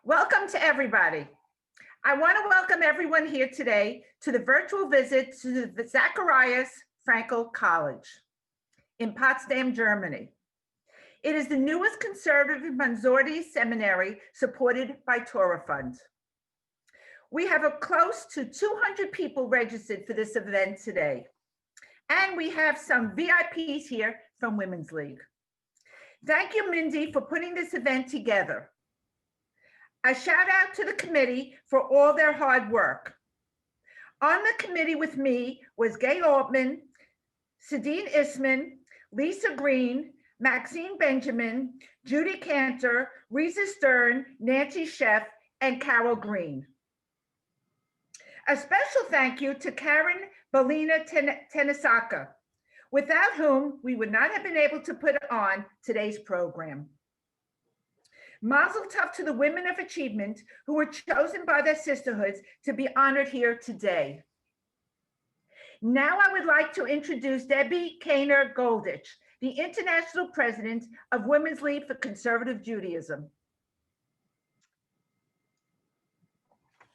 Welcome to everybody. I want to welcome everyone here today to the virtual visit to the Zacharias Frankel College in Potsdam, Germany. It is the newest conservative Masorti seminary supported by Torah Fund. We have close to 200 people registered for this event today. And we have some VIPs here from Women's League. Thank you, Mindy, for putting this event together. A shout out to the committee for all their hard work. On the committee with me was Gay Altman, Sadine Isman, Lisa Green, Maxine Benjamin, Judy Cantor, Risa Stern, Nancy Sheff, and Carol Green. A special thank you to Karen Belina Tenisaka, without whom we would not have been able to put on today's program. Mazel tov to the women of achievement who were chosen by their sisterhoods to be honored here today. Now I would like to introduce Debbie Kainer Goldich, the International President of Women's League for Conservative Judaism.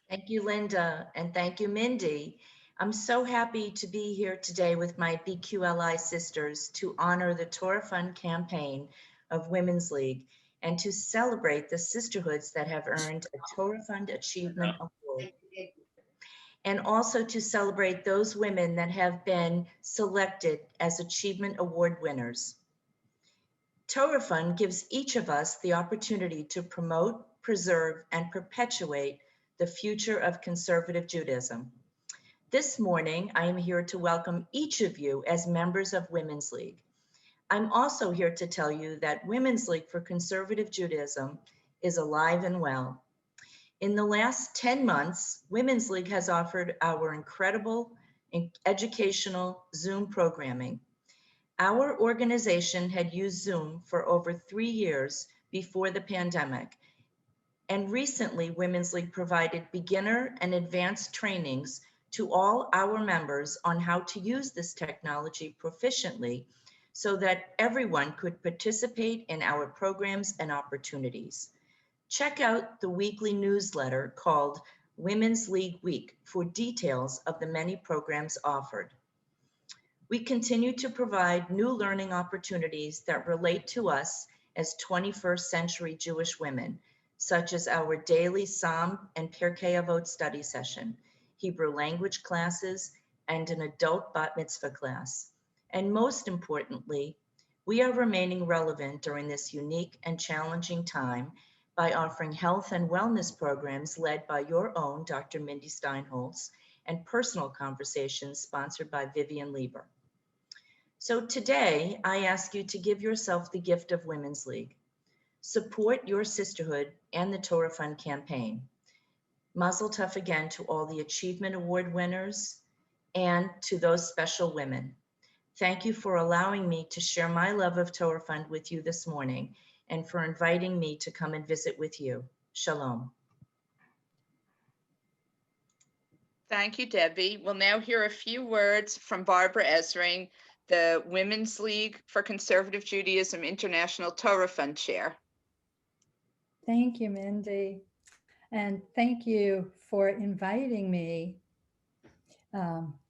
Thank you, Linda, and thank you, Mindy. I'm so happy to be here today with my BQLI sisters to honor the Torah Fund campaign of Women's League and to celebrate the sisterhoods that have earned a Torah Fund Achievement Award, and also to celebrate those women that have been selected as Achievement Award winners. Torah Fund gives each of us the opportunity to promote, preserve, and perpetuate the future of conservative Judaism. This morning, I am here to welcome each of you as members of Women's League. I'm also here to tell you that Women's League for Conservative Judaism is alive and well. In the last 10 months, Women's League has offered our incredible educational Zoom programming. Our organization had used Zoom for over 3 years before the pandemic. And recently, Women's League provided beginner and advanced trainings to all our members on how to use this technology proficiently so that everyone could participate in our programs and opportunities. Check out the weekly newsletter called Women's League Week for details of the many programs offered. We continue to provide new learning opportunities that relate to us as 21st century Jewish women, such as our daily Psalm and Pirkei Avot study session, Hebrew language classes, and an adult Bat Mitzvah class. And most importantly, we are remaining relevant during this unique and challenging time by offering health and wellness programs led by your own Dr. Mindy Steinholtz and personal conversations sponsored by Vivian Lieber. So today, I ask you to give yourself the gift of Women's League. Support your sisterhood and the Torah Fund campaign. Mazel tov again to all the Achievement Award winners and to those special women. Thank you for allowing me to share my love of Torah Fund with you this morning and for inviting me to come and visit with you. Shalom. Thank you, Debbie. We'll now hear a few words from Barbara Ezring, the Women's League for Conservative Judaism International Torah Fund Chair. Thank you, Mindy. And thank you for inviting me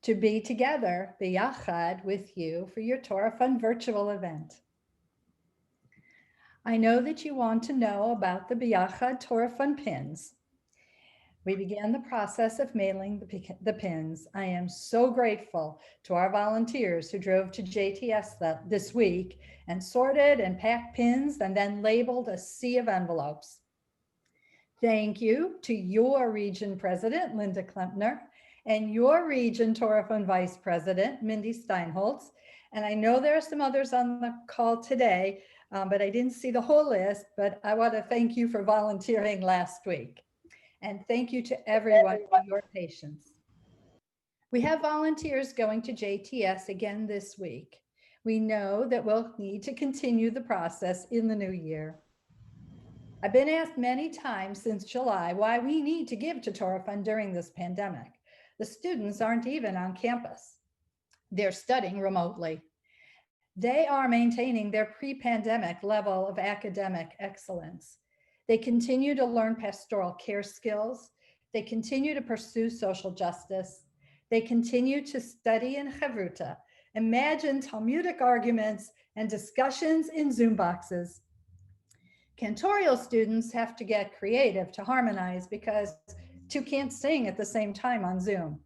to be together, biyachad, with you for your Torah Fund virtual event. I know that you want to know about the Biyachad Torah Fund pins. We began the process of mailing the pins. I am so grateful to our volunteers who drove to JTS this week and sorted and packed pins and then labeled a sea of envelopes. Thank you to your region president, Linda Klempner, and your region Torah Fund vice president, Mindy Steinholtz. And I know there are some others on the call today, but I didn't see the whole list, but I want to thank you for volunteering last week. And thank you to everyone for your patience. We have volunteers going to JTS again this week. We know that we'll need to continue the process in the new year. I've been asked many times since July why we need to give to Torah Fund during this pandemic. The students aren't even on campus. They're studying remotely. They are maintaining their pre-pandemic level of academic excellence. They continue to learn pastoral care skills. They continue to pursue social justice. They continue to study in Chavruta, imagine Talmudic arguments and discussions in Zoom boxes. Cantorial students have to get creative to harmonize because two can't sing at the same time on Zoom.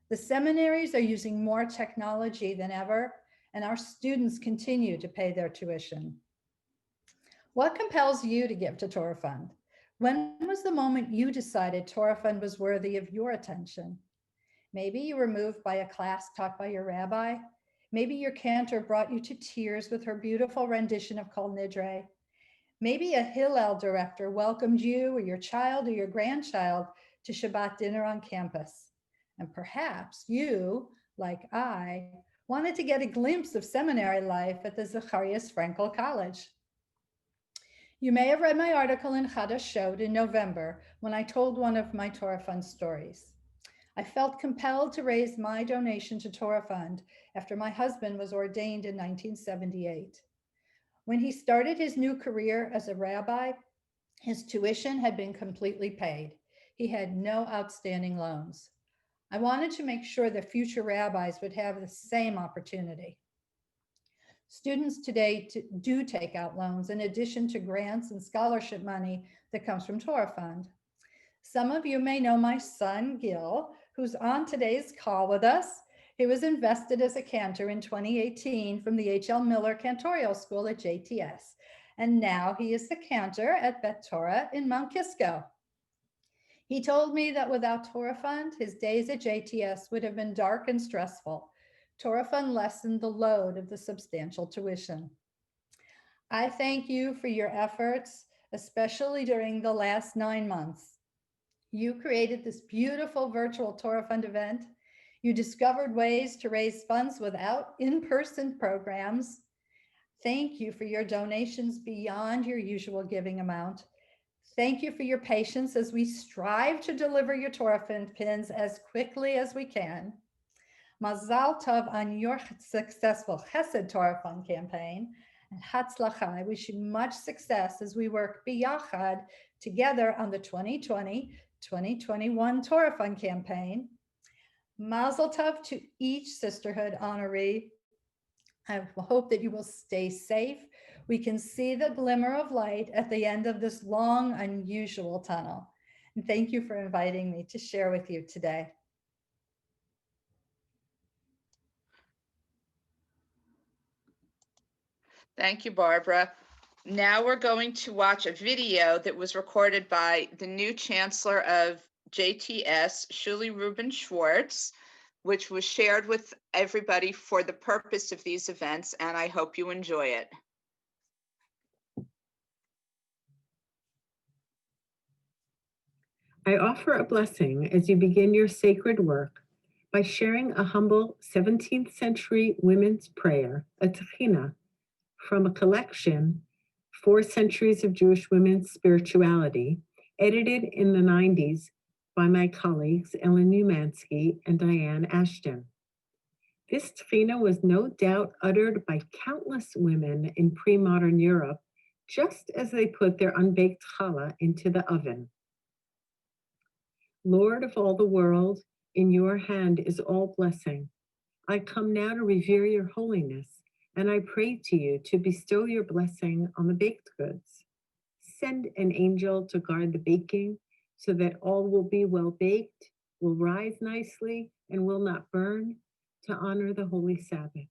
The seminaries are using more technology than ever, and our students continue to pay their tuition. What compels you to give to Torah Fund? When was the moment you decided Torah Fund was worthy of your attention? Maybe you were moved by a class taught by your rabbi. Maybe your cantor brought you to tears with her beautiful rendition of Kol Nidre. Maybe a Hillel director welcomed you or your child or your grandchild to Shabbat dinner on campus. And perhaps you, like I, wanted to get a glimpse of seminary life at the Zacharias Frankel College. You may have read my article in Chadashot in November when I told one of my Torah Fund stories. I felt compelled to raise my donation to Torah Fund after my husband was ordained in 1978. When he started his new career as a rabbi, his tuition had been completely paid. He had no outstanding loans. I wanted to make sure that future rabbis would have the same opportunity. Students today do take out loans in addition to grants and scholarship money that comes from Torah Fund. Some of you may know my son, Gil, who's on today's call with us. He was invested as a cantor in 2018 from the H.L. Miller Cantorial School at JTS. And now he is the cantor at Bet Torah in Mount Kisco. He told me that without Torah Fund, his days at JTS would have been dark and stressful. Torah Fund lessened the load of the substantial tuition. I thank you for your efforts, especially during the last 9 months. You created this beautiful virtual Torah Fund event. You discovered ways to raise funds without in-person programs. Thank you for your donations beyond your usual giving amount. Thank you for your patience as we strive to deliver your Torah Fund pins as quickly as we can. Mazal Tov on your successful Chesed Torah Fund campaign, and Hatzlacha. I wish you much success as we work biyachad together on the 2020-2021 Torah Fund campaign. Mazel Tov to each sisterhood honoree. I hope that you will stay safe. We can see the glimmer of light at the end of this long, unusual tunnel. And thank you for inviting me to share with you today. Thank you, Barbara. Now we're going to watch a video that was recorded by the new Chancellor of JTS, Shirley Rubin Schwartz, which was shared with everybody for the purpose of these events, and I hope you enjoy it. I offer a blessing as you begin your sacred work by sharing a humble 17th century women's prayer, a Techina, from a collection, 4 Centuries of Jewish Women's Spirituality, edited in the 90s by my colleagues Ellen Umansky and Diane Ashton. This Techina was no doubt uttered by countless women in pre-modern Europe, just as they put their unbaked challah into the oven. Lord of all the world, in your hand is all blessing. I come now to revere your holiness, and I pray to you to bestow your blessing on the baked goods. Send an angel to guard the baking so that all will be well baked, will rise nicely, and will not burn, to honor the holy Sabbath,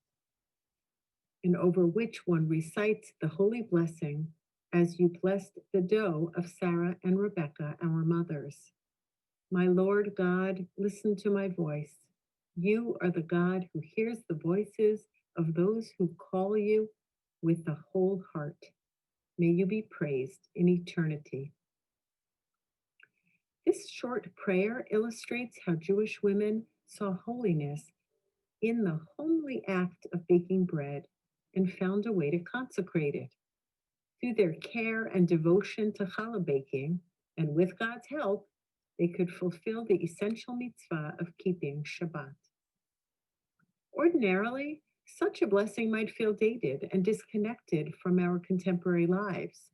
and over which one recites the holy blessing as you blessed the dough of Sarah and Rebecca, our mothers. My Lord God, listen to my voice. You are the God who hears the voices of those who call you with the whole heart. May you be praised in eternity. This short prayer illustrates how Jewish women saw holiness in the homely act of baking bread and found a way to consecrate it. Through their care and devotion to challah baking, and with God's help, they could fulfill the essential mitzvah of keeping Shabbat. Ordinarily, such a blessing might feel dated and disconnected from our contemporary lives.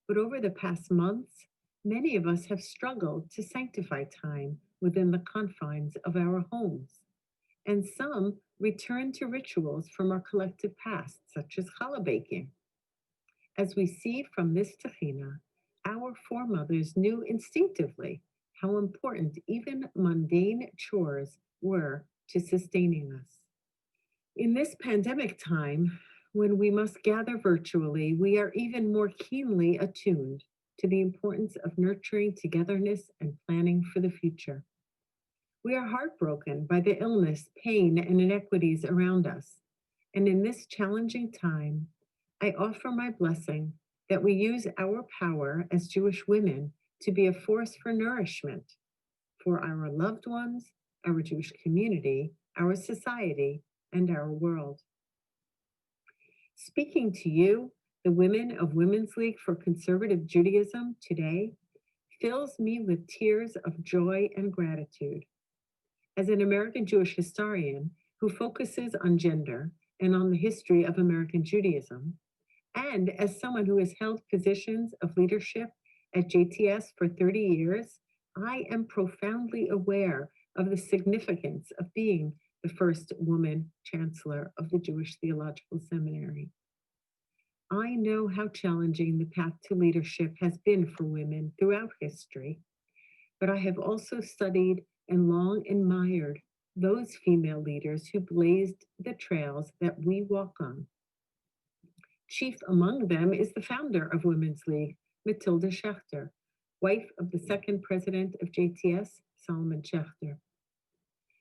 But over the past months, many of us have struggled to sanctify time within the confines of our homes, and some return to rituals from our collective past, such as challah baking. As we see from this tefillah, our foremothers knew instinctively how important even mundane chores were to sustaining us. In this pandemic time, when we must gather virtually, we are even more keenly attuned to the importance of nurturing togetherness and planning for the future. We are heartbroken by the illness, pain, and inequities around us. And in this challenging time, I offer my blessing that we use our power as Jewish women to be a force for nourishment for our loved ones, our Jewish community, our society, and our world. Speaking to you, the women of Women's League for Conservative Judaism today fills me with tears of joy and gratitude. As an American Jewish historian who focuses on gender and on the history of American Judaism, and as someone who has held positions of leadership at JTS for 30 years, I am profoundly aware of the significance of being the first woman chancellor of the Jewish Theological Seminary. I know how challenging the path to leadership has been for women throughout history, but I have also studied and long admired those female leaders who blazed the trails that we walk on. Chief among them is the founder of Women's League, Matilda Schechter, wife of the second president of JTS, Solomon Schechter.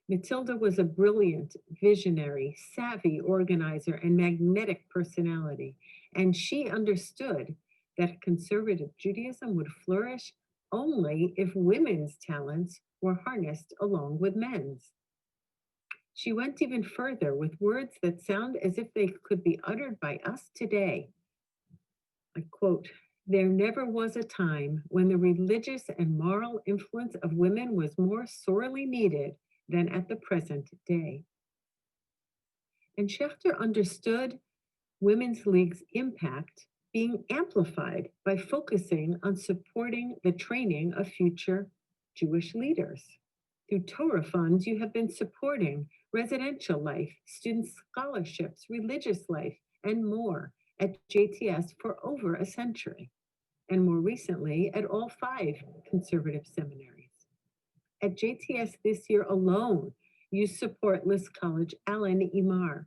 Matilda was a brilliant, visionary, savvy organizer and magnetic personality, and she understood that conservative Judaism would flourish only if women's talents were harnessed along with men's. She went even further with words that sound as if they could be uttered by us today. I quote, "There never was a time when the religious and moral influence of women was more sorely needed than at the present day." And Schechter understood Women's League's impact being amplified by focusing on supporting the training of future Jewish leaders. Through Torah funds, you have been supporting residential life, student scholarships, religious life, and more at JTS for over a century, and more recently at all 5 conservative seminaries. At JTS this year alone, you support List College Alan Imar,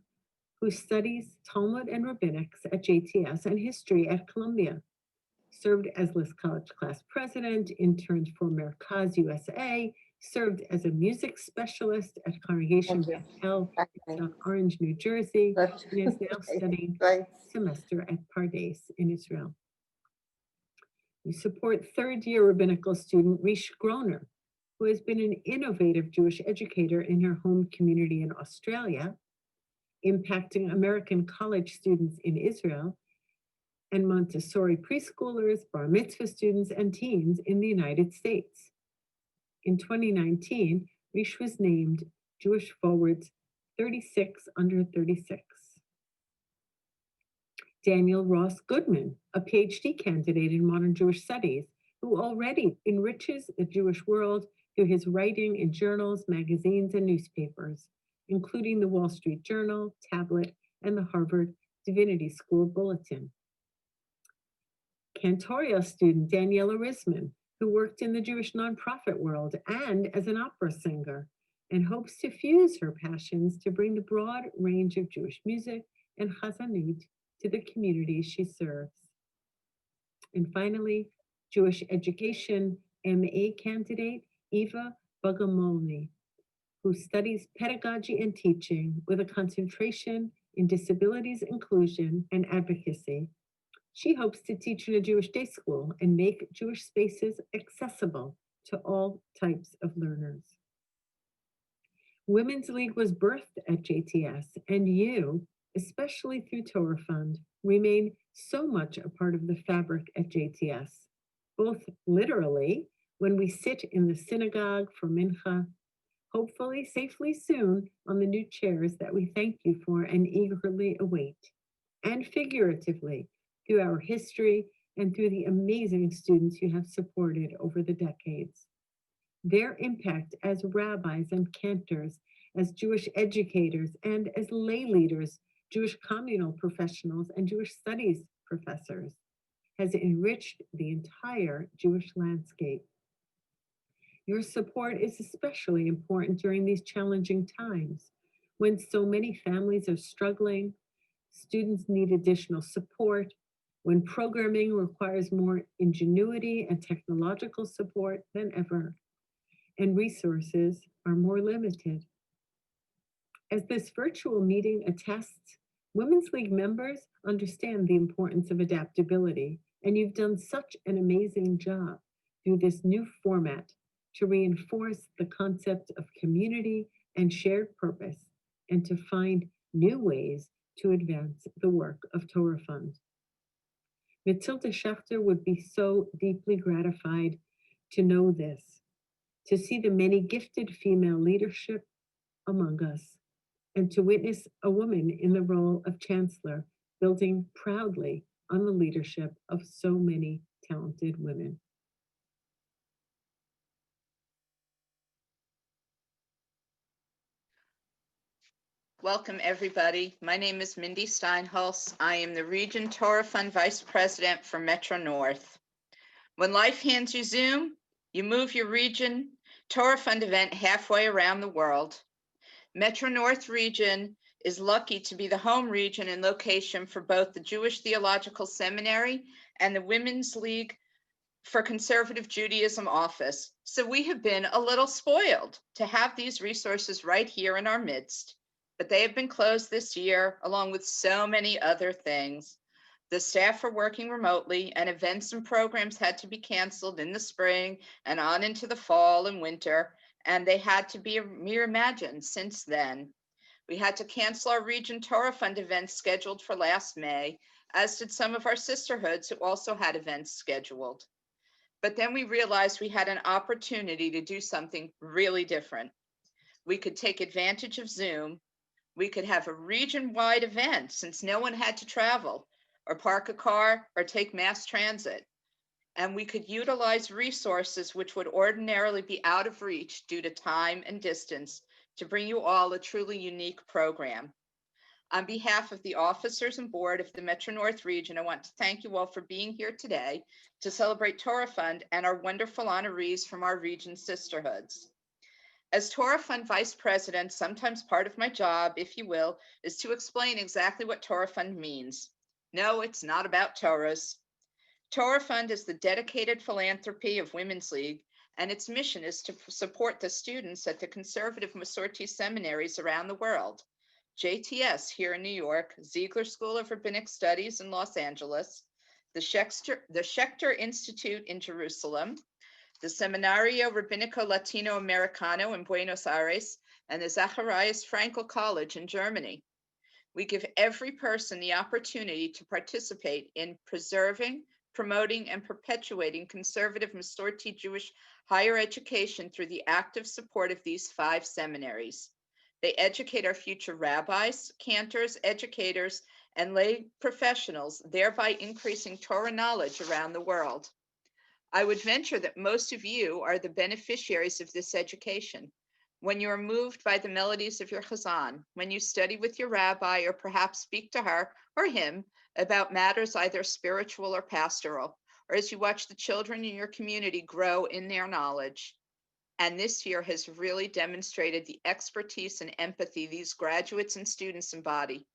who studies Talmud and Rabbinics at JTS and history at Columbia, served as List College class president, interned for Merkaz USA, served as a music specialist at Congregation Bethel in South Orange, New Jersey, and is now studying semester at Pardes in Israel. We support third-year rabbinical student Rish Groner, who has been an innovative Jewish educator in her home community in Australia, impacting American college students in Israel, and Montessori preschoolers, Bar Mitzvah students, and teens in the United States. In 2019, Rish was named Jewish Forward's 36 under 36. Daniel Ross Goodman, a PhD candidate in modern Jewish studies, who already enriches the Jewish world through his writing in journals, magazines, and newspapers, including the Wall Street Journal, Tablet, and the Harvard Divinity School Bulletin. Cantoria student Daniela Risman, who worked in the Jewish nonprofit world and as an opera singer, and hopes to fuse her passions to bring the broad range of Jewish music and chazanut to the communities she serves. And finally, Jewish education MA candidate Eva Bogomolny, who studies pedagogy and teaching with a concentration in disabilities inclusion and advocacy. She hopes to teach in a Jewish day school and make Jewish spaces accessible to all types of learners. Women's League was birthed at JTS, and you, especially through Torah Fund, remain so much a part of the fabric at JTS, both literally when we sit in the synagogue for mincha, hopefully safely soon on the new chairs that we thank you for and eagerly await, and figuratively through our history and through the amazing students you have supported over the decades. Their impact as rabbis and cantors, as Jewish educators, and as lay leaders, Jewish communal professionals, and Jewish studies professors has enriched the entire Jewish landscape. Your support is especially important during these challenging times when so many families are struggling, students need additional support, when programming requires more ingenuity and technological support than ever, and resources are more limited. As this virtual meeting attests, Women's League members understand the importance of adaptability, and you've done such an amazing job through this new format to reinforce the concept of community and shared purpose, and to find new ways to advance the work of Torah Fund. Matilda Schachter would be so deeply gratified to know this, to see the many gifted female leadership among us, and to witness a woman in the role of chancellor building proudly on the leadership of so many talented women. Welcome, everybody. My name is Mindy Steinholz. I am the Region Torah Fund Vice President for MetroNorth. When life hands you Zoom, you move your Region Torah Fund event halfway around the world. MetroNorth region is lucky to be the home region and location for both the Jewish Theological Seminary and the Women's League for Conservative Judaism office. So we have been a little spoiled to have these resources right here in our midst, but they have been closed this year along with so many other things. The staff are working remotely and events and programs had to be canceled in the spring and on into the fall and winter, and they had to be reimagined since then. We had to cancel our Region Torah Fund events scheduled for last May, as did some of our sisterhoods who also had events scheduled. But then we realized we had an opportunity to do something really different. We could take advantage of Zoom. We could have a region-wide event since no one had to travel or park a car or take mass transit. And we could utilize resources which would ordinarily be out of reach due to time and distance to bring you all a truly unique program. On behalf of the officers and board of the MetroNorth region, I want to thank you all for being here today to celebrate Torah Fund and our wonderful honorees from our region sisterhoods. As Torah Fund Vice President, sometimes part of my job, if you will, is to explain exactly what Torah Fund means. No, it's not about Torahs. Torah Fund is the dedicated philanthropy of Women's League, and its mission is to support the students at the conservative Masorti seminaries around the world. JTS here in New York, Ziegler School of Rabbinic Studies in Los Angeles, the Schechter Institute in Jerusalem, the Seminario Rabbinico Latino Americano in Buenos Aires, and the Zacharias Frankel College in Germany. We give every person the opportunity to participate in preserving, promoting, and perpetuating conservative Masorti Jewish higher education through the active support of these 5 seminaries. They educate our future rabbis, cantors, educators, and lay professionals, thereby increasing Torah knowledge around the world. I would venture that most of you are the beneficiaries of this education. When you are moved by the melodies of your chazan, when you study with your rabbi or perhaps speak to her or him about matters either spiritual or pastoral, or as you watch the children in your community grow in their knowledge. And this year has really demonstrated the expertise and empathy these graduates and students embody.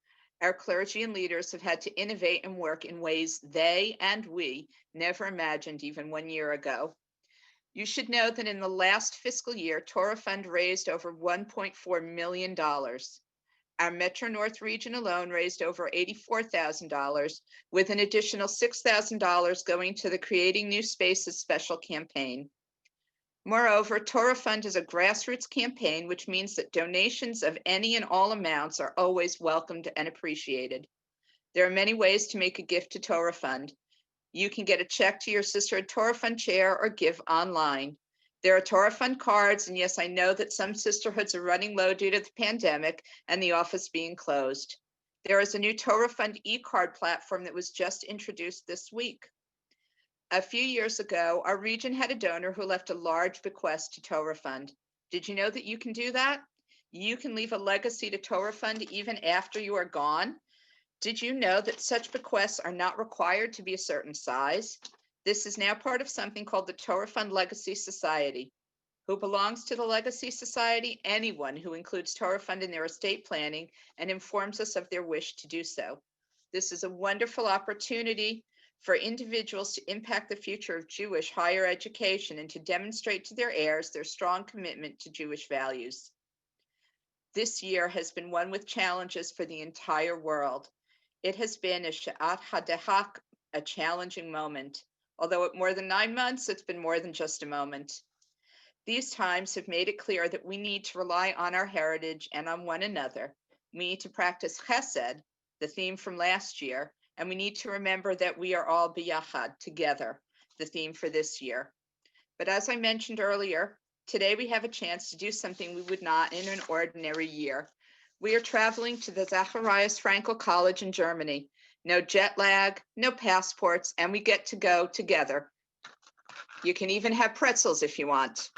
Our clergy and leaders have had to innovate and work in ways they and we never imagined even 1 year ago. You should know that in the last fiscal year, Torah Fund raised over $1.4 million. Our MetroNorth region alone raised over $84,000, with an additional $6,000 going to the Creating New Spaces special campaign. Moreover, Torah Fund is a grassroots campaign, which means that donations of any and all amounts are always welcomed and appreciated. There are many ways to make a gift to Torah Fund. You can get a check to your sisterhood Torah Fund chair or give online. There are Torah Fund cards, and yes, I know that some sisterhoods are running low due to the pandemic and the office being closed. There is a new Torah Fund e-card platform that was just introduced this week. A few years ago, our region had a donor who left a large bequest to Torah Fund. Did you know that you can do that? You can leave a legacy to Torah Fund even after you are gone. Did you know that such bequests are not required to be a certain size? This is now part of something called the Torah Fund Legacy Society. Who belongs to the Legacy Society? Anyone who includes Torah Fund in their estate planning and informs us of their wish to do so. This is a wonderful opportunity for individuals to impact the future of Jewish higher education and to demonstrate to their heirs their strong commitment to Jewish values. This year has been one with challenges for the entire world. It has been a sha'at hadehak, a challenging moment. Although at more than 9 months, it's been more than just a moment. These times have made it clear that we need to rely on our heritage and on one another. We need to practice chesed, the theme from last year, and we need to remember that we are all biyachad, together, the theme for this year. But as I mentioned earlier, today we have a chance to do something we would not in an ordinary year. We are traveling to the Zacharias Frankel College in Germany. No jet lag, no passports, and we get to go together. You can even have pretzels if you want.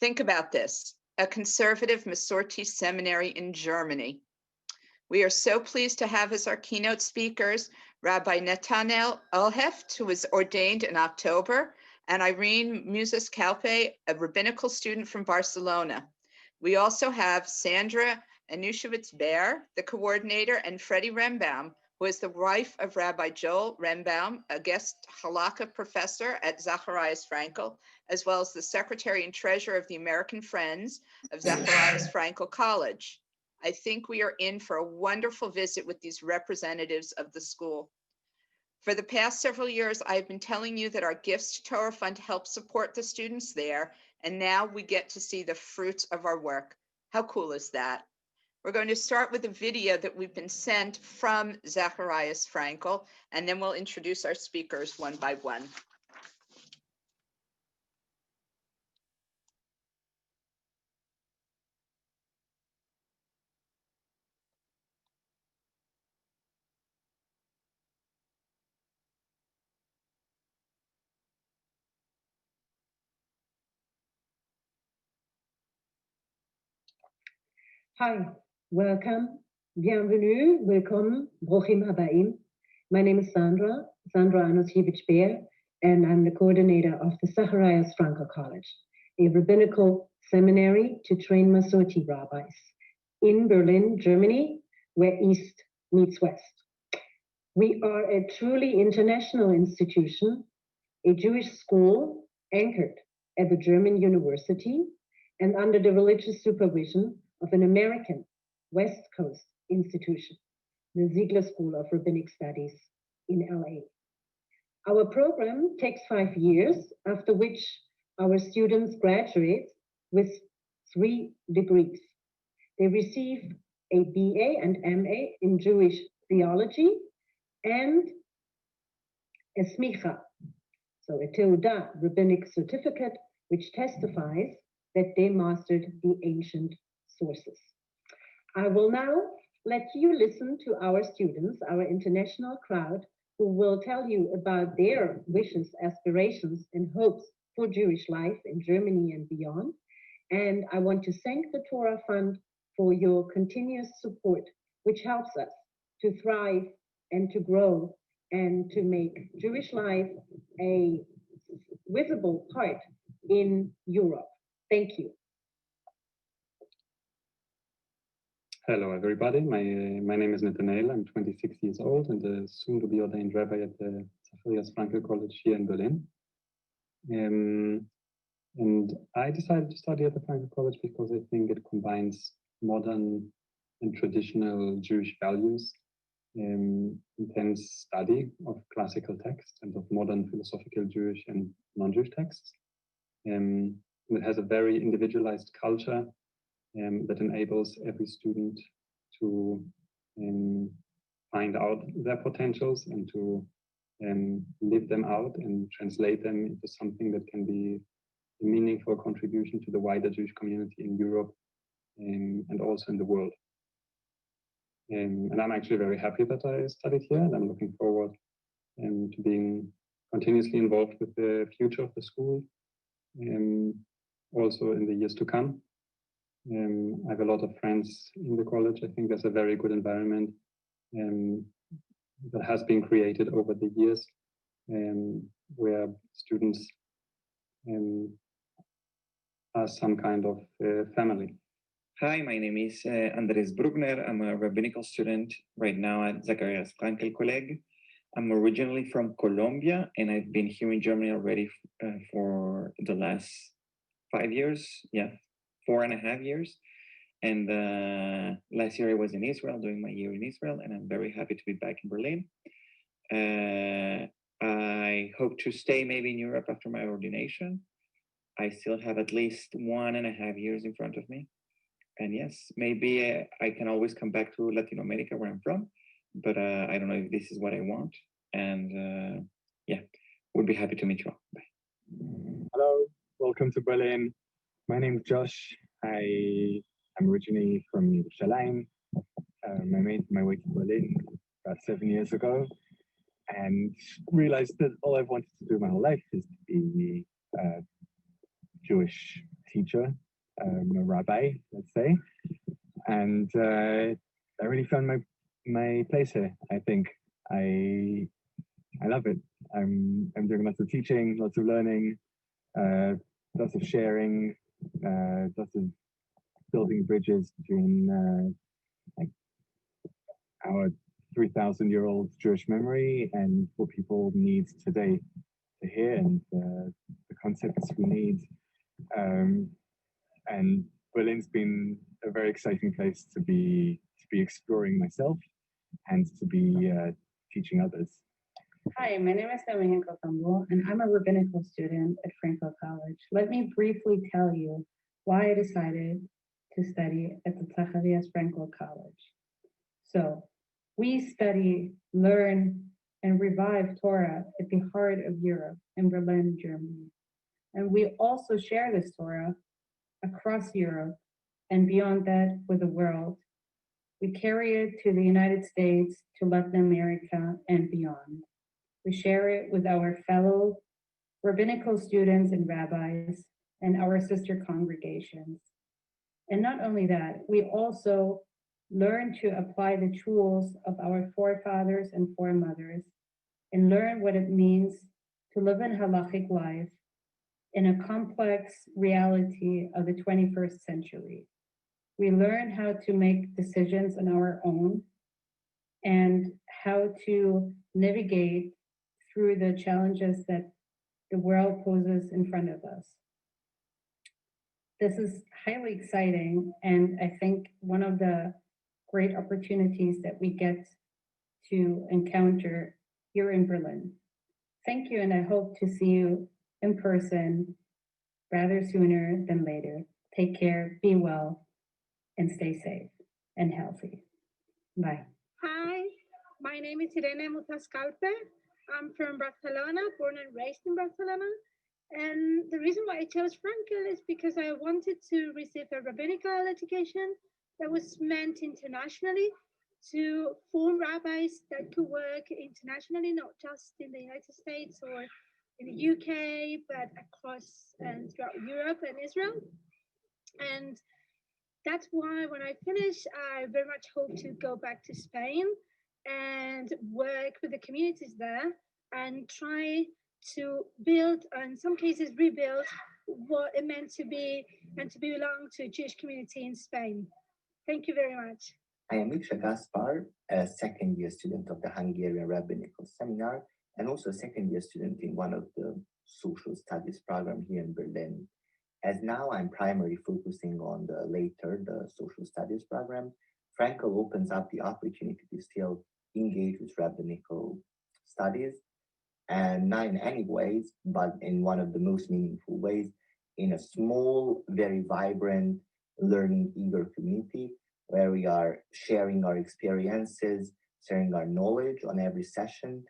Think about this, a conservative Masorti seminary in Germany. We are so pleased to have as our keynote speakers, Rabbi Netanel Olheft, who was ordained in October, and Irene Muses-Calpe, a rabbinical student from Barcelona. We also have Sandra Anushewitz-Bear, the coordinator, and Freddie Rembaum, who is the wife of Rabbi Joel Rembaum, a guest halakha professor at Zacharias Frankel, as well as the secretary and treasurer of the American Friends of Zacharias Frankel College. I think we are in for a wonderful visit with these representatives of the school. For the past several years, I've been telling you that our gifts to Torah Fund help support the students there, and now we get to see the fruits of our work. How cool is that? We're going to start with a video that we've been sent from Zacharias Frankel, and then we'll introduce our speakers one by one. Hi, welcome, bienvenue, welcome, brochim habaim. My name is Sandra Anushewitz-Bear, and I'm the coordinator of the Zacharias Frankel College, a rabbinical seminary to train Masorti rabbis in Berlin, Germany, where East meets West. We are a truly international institution, a Jewish school anchored at the German university and under the religious supervision of an American West Coast institution, the Ziegler School of Rabbinic Studies in LA. Our program takes 5 years, after which our students graduate with 3 degrees. They receive a BA and MA in Jewish theology and a smicha, so a teuda, rabbinic certificate, which testifies that they mastered the ancient sources. I will now let you listen to our students, our international crowd, who will tell you about their wishes, aspirations, and hopes for Jewish life in Germany and beyond. And I want to thank the Torah Fund for your continuous support, which helps us to thrive and to grow and to make Jewish life a visible part in Europe. Thank you. Hello, everybody. My name is Netanel. I'm 26 years old and a soon-to-be ordained rabbi at the Zacharias Frankel College here in Berlin. And I decided to study at the Frankel College because I think it combines modern and traditional Jewish values, intense study of classical texts and of modern philosophical Jewish and non-Jewish texts. It has a very individualized culture that enables every student to find out their potentials and to live them out and translate them into something that can be a meaningful contribution to the wider Jewish community in Europe and also in the world. And I'm actually very happy that I studied here, and I'm looking forward to being continuously involved with the future of the school, also in the years to come. I have a lot of friends in the college. I think there's a very good environment that has been created over the years, where students are some kind of family. Hi, my name is Andres Brubner. I'm a rabbinical student right now at Zacharias Frankel College. I'm originally from Colombia, and I've been here in Germany already for the last 5 years. Yeah, 4.5 years. And last year I was in Israel, doing my year in Israel, and I'm very happy to be back in Berlin. I hope to stay maybe in Europe after my ordination. I still have at least 1.5 years in front of me. And yes, maybe I can always come back to Latin America, where I'm from, but I don't know if this is what I want. And yeah, would be happy to meet you all. Bye. Hello, welcome to Berlin. My name is Josh. I'm originally from Yerushalayim. I made my way to Berlin about 7 years ago and realized that all I've wanted to do my whole life is to be a Jewish teacher, a rabbi, let's say. And I really found my place here. I think I love it. I'm doing lots of teaching, lots of learning, lots of sharing, lots of building bridges between like our 3,000-year-old Jewish memory and what people need today to hear, and the concepts we need. And Berlin's been a very exciting place to be exploring myself and to be teaching others. Hi, my name is Helene Kornstein, and I'm a rabbinical student at Frankfurt College. Let me briefly tell you why I decided to study at the Zacharias Frankel College. So we study, learn, and revive Torah at the heart of Europe in Berlin, Germany. And we also share this Torah across Europe and beyond that with the world. We carry it to the United States, to Latin America, and beyond. We share it with our fellow rabbinical students and rabbis and our sister congregations. And not only that, we also learn to apply the tools of our forefathers and foremothers and learn what it means to live in halachic life in a complex reality of the 21st century. We learn how to make decisions on our own and how to navigate through the challenges that the world poses in front of us. This is highly exciting, and I think one of the great opportunities that we get to encounter here in Berlin. Thank you, and I hope to see you in person rather sooner than later. Take care, be well, and stay safe and healthy. Bye. Hi, my name is Irene Mutascalpe. I'm from Barcelona, born and raised in Barcelona. And the reason why I chose Frankel is because I wanted to receive a rabbinical education that was meant internationally to form rabbis that could work internationally, not just in the United States or in the UK, but across and throughout Europe and Israel. And that's why when I finish, I very much hope to go back to Spain and work with the communities there and try to build, and in some cases rebuild, what it meant to be and to belong to a Jewish community in Spain. Thank you very much. I am Miksa Gaspar, a second-year student of the Hungarian Rabbinical Seminar, and also a second-year student in one of the social studies program here in Berlin. As now I'm primarily focusing on the social studies program, Frankel opens up the opportunity to still engage with rabbinical studies, and not in any ways, but in one of the most meaningful ways, in a small, very vibrant, learning eager community where we are sharing our experiences, sharing our knowledge on every session,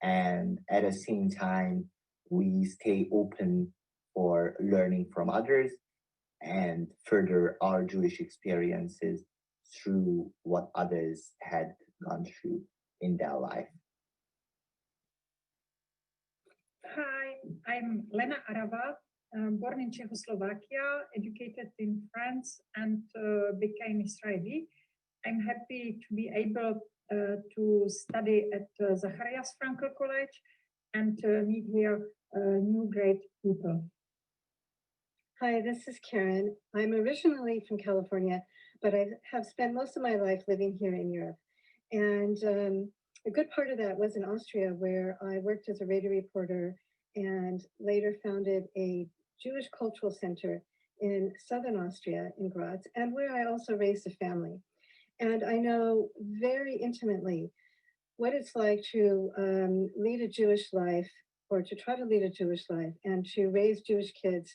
and at the same time, we stay open for learning from others and further our Jewish experiences through what others had gone through in their life. Hi, I'm Lena Arava, born in Czechoslovakia, educated in France, and became Israeli. I'm happy to be able to study at Zacharias Frankel College and meet here new great people. Hi, this is Karen. I'm originally from California, but I have spent most of my life living here in Europe. And a good part of that was in Austria, where I worked as a radio reporter and later founded a Jewish cultural center in southern Austria, in Graz, and where I also raised a family. And I know very intimately what it's like to lead a Jewish life, or to try to lead a Jewish life, and to raise Jewish kids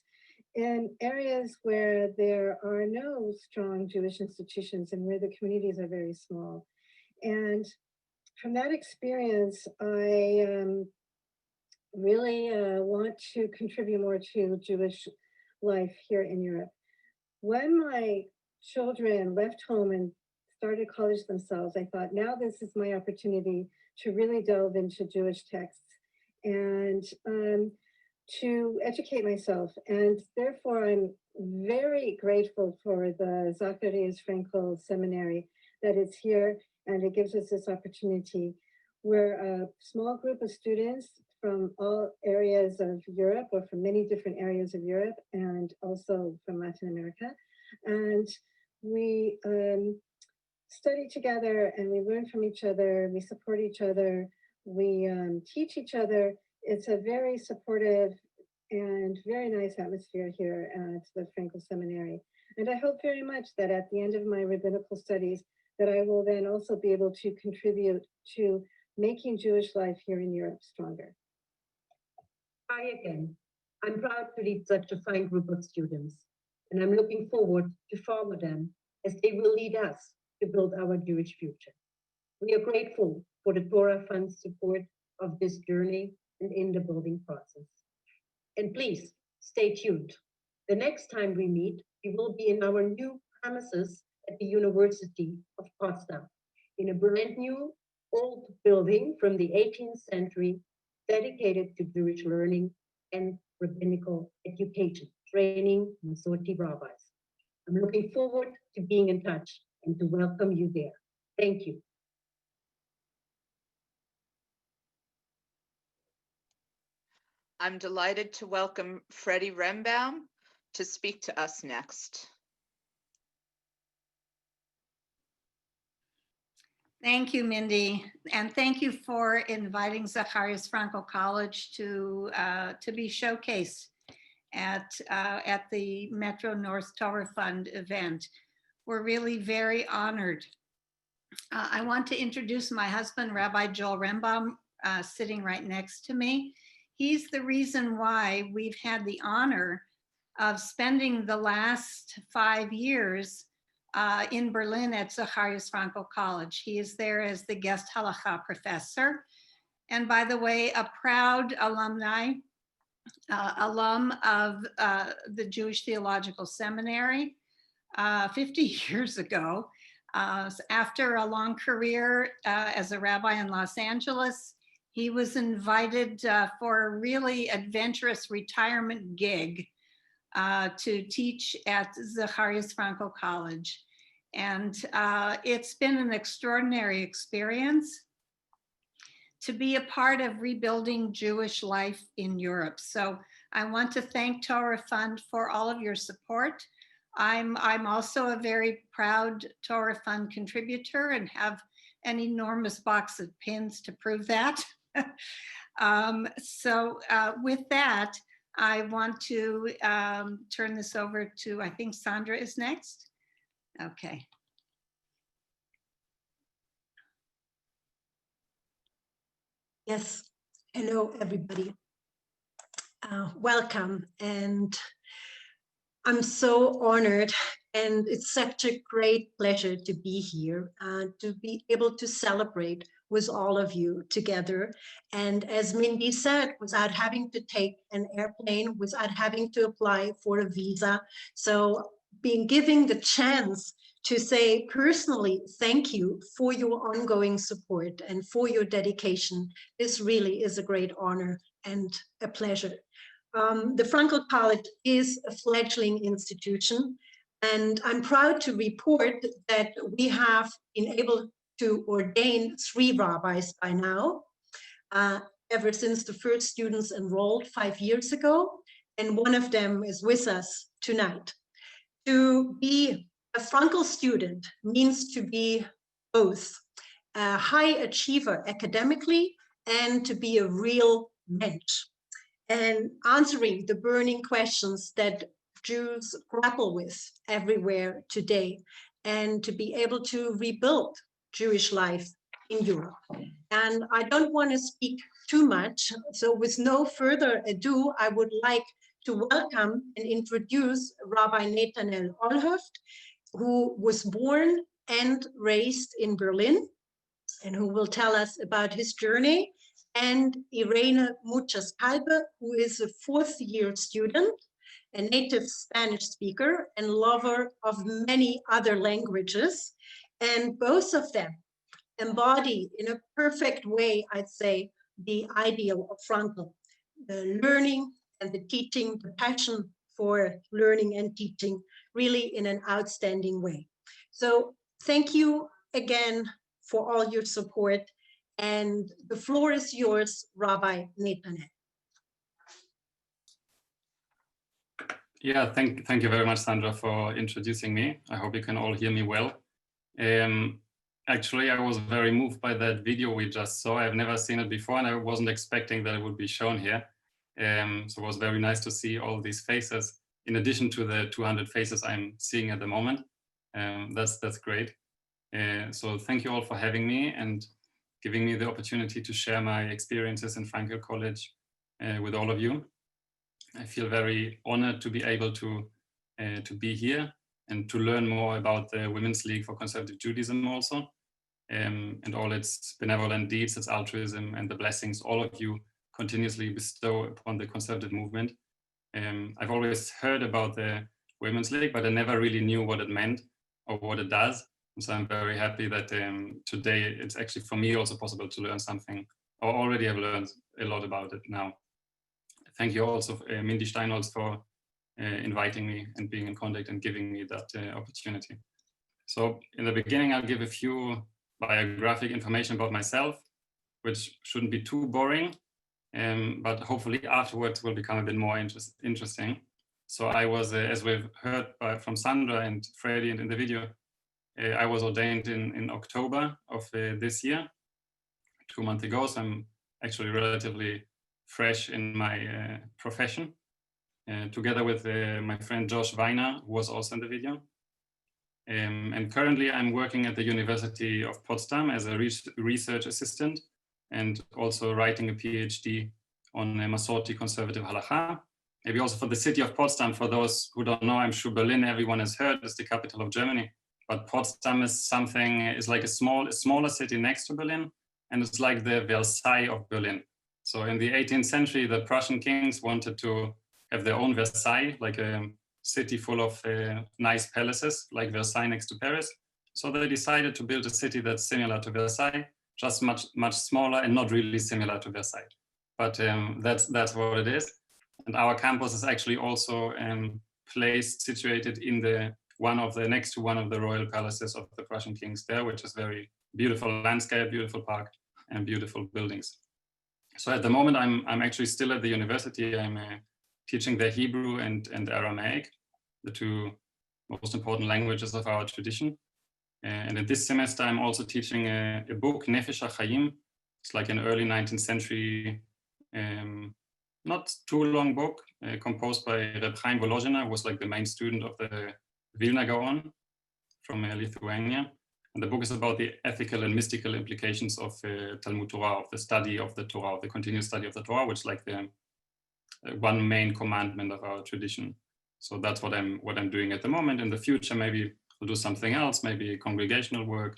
in areas where there are no strong Jewish institutions and where the communities are very small. And from that experience, I really want to contribute more to Jewish life here in Europe. When my children left home and started college themselves, I thought, now this is my opportunity to really delve into Jewish texts and to educate myself. And therefore, I'm very grateful for the Zacharias Frankel Seminary that it's here, and it gives us this opportunity. We're a small group of students from all areas of Europe, or from many different areas of Europe, and also from Latin America. And we study together, and we learn from each other, we support each other, we teach each other. It's a very supportive and very nice atmosphere here at the Frankel Seminary. And I hope very much that at the end of my rabbinical studies, that I will then also be able to contribute to making Jewish life here in Europe stronger. Hi again. I'm proud to lead such a fine group of students, and I'm looking forward to follow them as they will lead us to build our Jewish future. We are grateful for the Torah Fund's support of this journey and in the building process. And please stay tuned. The next time we meet, we will be in our new premises at the University of Potsdam, in a brand new old building from the 18th century dedicated to Jewish learning and rabbinical education, training Masorti rabbis. I'm looking forward to being in touch and to welcome you there. Thank you. I'm delighted to welcome Freddie Rembaum to speak to us next. Thank you, Mindy, and thank you for inviting Zacharias Frankel College to be showcased at the MetroNorth Torah Fund event. We're really very honored. I want to introduce my husband, Rabbi Joel Rembaum, sitting right next to me. He's the reason why we've had the honor of spending the last 5 years in Berlin at Zacharias Frankel College. He is there as the guest halacha professor. And by the way, a proud alum of the Jewish Theological Seminary 50 years ago. After a long career as a rabbi in Los Angeles, he was invited for a really adventurous retirement gig to teach at Zacharias Frankel College. And it's been an extraordinary experience to be a part of rebuilding Jewish life in Europe. So I want to thank Torah Fund for all of your support. I'm also a very proud Torah Fund contributor and have an enormous box of pins to prove that. With that, I want to turn this over to, I think Sandra is next. Okay. Yes, hello everybody. Welcome, and I'm so honored, and it's such a great pleasure to be here and to be able to celebrate with all of you together. And as Mindy said, without having to take an airplane, without having to apply for a visa. So being given the chance to say personally thank you for your ongoing support and for your dedication. This really is a great honor and a pleasure. The Frankel College is a fledgling institution, and I'm proud to report that we have been able to ordain 3 rabbis by now, ever since the first students enrolled 5 years ago, and one of them is with us tonight. To be a Frankel student means to be both a high achiever academically and to be a real mensch, and answering the burning questions that Jews grapple with everywhere today, and to be able to rebuild Jewish life in Europe. And I don't want to speak too much, so with no further ado, I would like to welcome and introduce Rabbi Nathanael Olhoft, who was born and raised in Berlin, and who will tell us about his journey, and Irene Muchas-Kalbe, who is a 4th-year student, a native Spanish speaker and lover of many other languages. And both of them embody in a perfect way, I'd say, the ideal of Frankel, the learning and the teaching, the passion for learning and teaching, really in an outstanding way. So thank you again for all your support. And the floor is yours, Rabbi Nathanael. Yeah, thank you very much, Sandra, for introducing me. I hope you can all hear me well. Actually, I was very moved by that video we just saw. I've never seen it before, and I wasn't expecting that it would be shown here. So it was very nice to see all these faces, in addition to the 200 faces I'm seeing at the moment. That's great. So thank you all for having me and giving me the opportunity to share my experiences in Frankel College with all of you. I feel very honored to be able to be here and to learn more about the Women's League for Conservative Judaism also, and all its benevolent deeds, its altruism, and the blessings all of you continuously bestow upon the conservative movement. I've always heard about the Women's League, but I never really knew what it meant or what it does. And so I'm very happy that today it's actually for me also possible to learn something, or already have learned a lot about it now. Thank you also, Mindy Steinholz, for inviting me and being in contact and giving me that opportunity. So in the beginning, I'll give a few biographic information about myself, which shouldn't be too boring, but hopefully afterwards will become a bit more interesting. So I was, as we've heard from Sandra and Freddie and in the video, I was ordained in October of this year, 2 months ago. So I'm actually relatively fresh in my profession, together with my friend Josh Weiner, who was also in the video. And currently I'm working at the University of Potsdam as a research assistant and also writing a PhD on Masorti conservative halakha. Maybe also for the city of Potsdam, for those who don't know, I'm sure Berlin, everyone has heard, is the capital of Germany. But Potsdam is like a smaller city next to Berlin, and it's like the Versailles of Berlin. So in the 18th century, the Prussian kings wanted to have their own Versailles, like a city full of nice palaces, like Versailles next to Paris. So they decided to build a city that's similar to Versailles, just much smaller and not really similar to Versailles. But that's what it is. And our campus is actually also placed, situated in next to one of the royal palaces of the Prussian kings there, which is very beautiful landscape, beautiful park, and beautiful buildings. So at the moment, I'm actually still at the university. I'm teaching the Hebrew and Aramaic, the 2 most important languages of our tradition. And in this semester, I'm also teaching a book, Nefesh HaChaim. It's like an early 19th century, not too long book, composed by Reb Chaim Volozhiner, who was like the main student of the Vilna Gaon from Lithuania. And the book is about the ethical and mystical implications of Talmud Torah, of the study of the Torah, of the continuous study of the Torah, which is like the one main commandment of our tradition. So that's what I'm doing at the moment. In the future, maybe I'll do something else, maybe congregational work,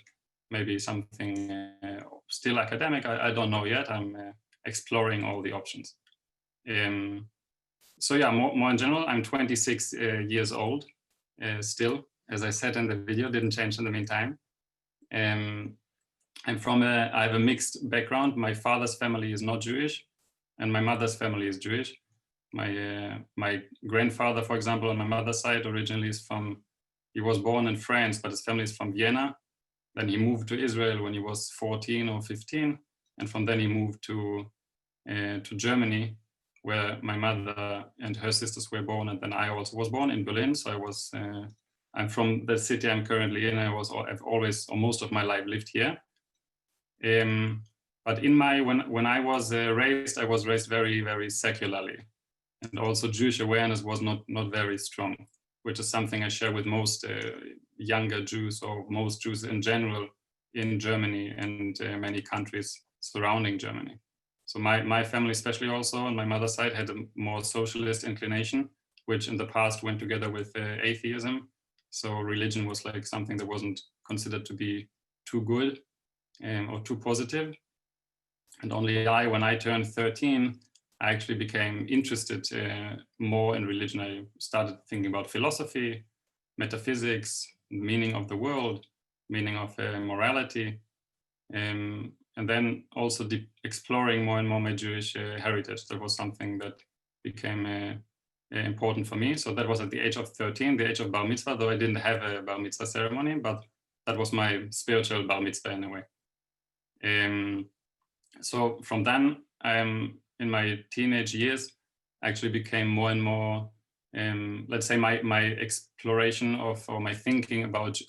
maybe something still academic. I don't know yet. I'm exploring all the options. So yeah, more in general, I'm 26 years old still, as I said in the video, didn't change in the meantime. I have a mixed background. My father's family is not Jewish, and my mother's family is Jewish. My grandfather, for example, on my mother's side originally he was born in France, but his family is from Vienna. Then he moved to Israel when he was 14 or 15. And from then he moved to Germany, where my mother and her sisters were born. And then I also was born in Berlin. So I'm from the city I'm currently in. I've always, or most of my life, lived here. But when I was raised, I was raised very, very secularly. And also Jewish awareness was not very strong, which is something I share with most younger Jews, or most Jews in general, in Germany and many countries surrounding Germany. So my family, especially also on my mother's side, had a more socialist inclination, which in the past went together with atheism. So religion was like something that wasn't considered to be too good or too positive. And only when I turned 13, I actually became interested more in religion. I started thinking about philosophy, metaphysics, meaning of the world, meaning of morality, and then also exploring more and more my Jewish heritage. That was something that became important for me. So that was at the age of 13, the age of Bar Mitzvah, though I didn't have a Bar Mitzvah ceremony, but that was my spiritual Bar Mitzvah in a way. So from then, in my teenage years, I actually became more and more, let's say my exploration of, or my thinking about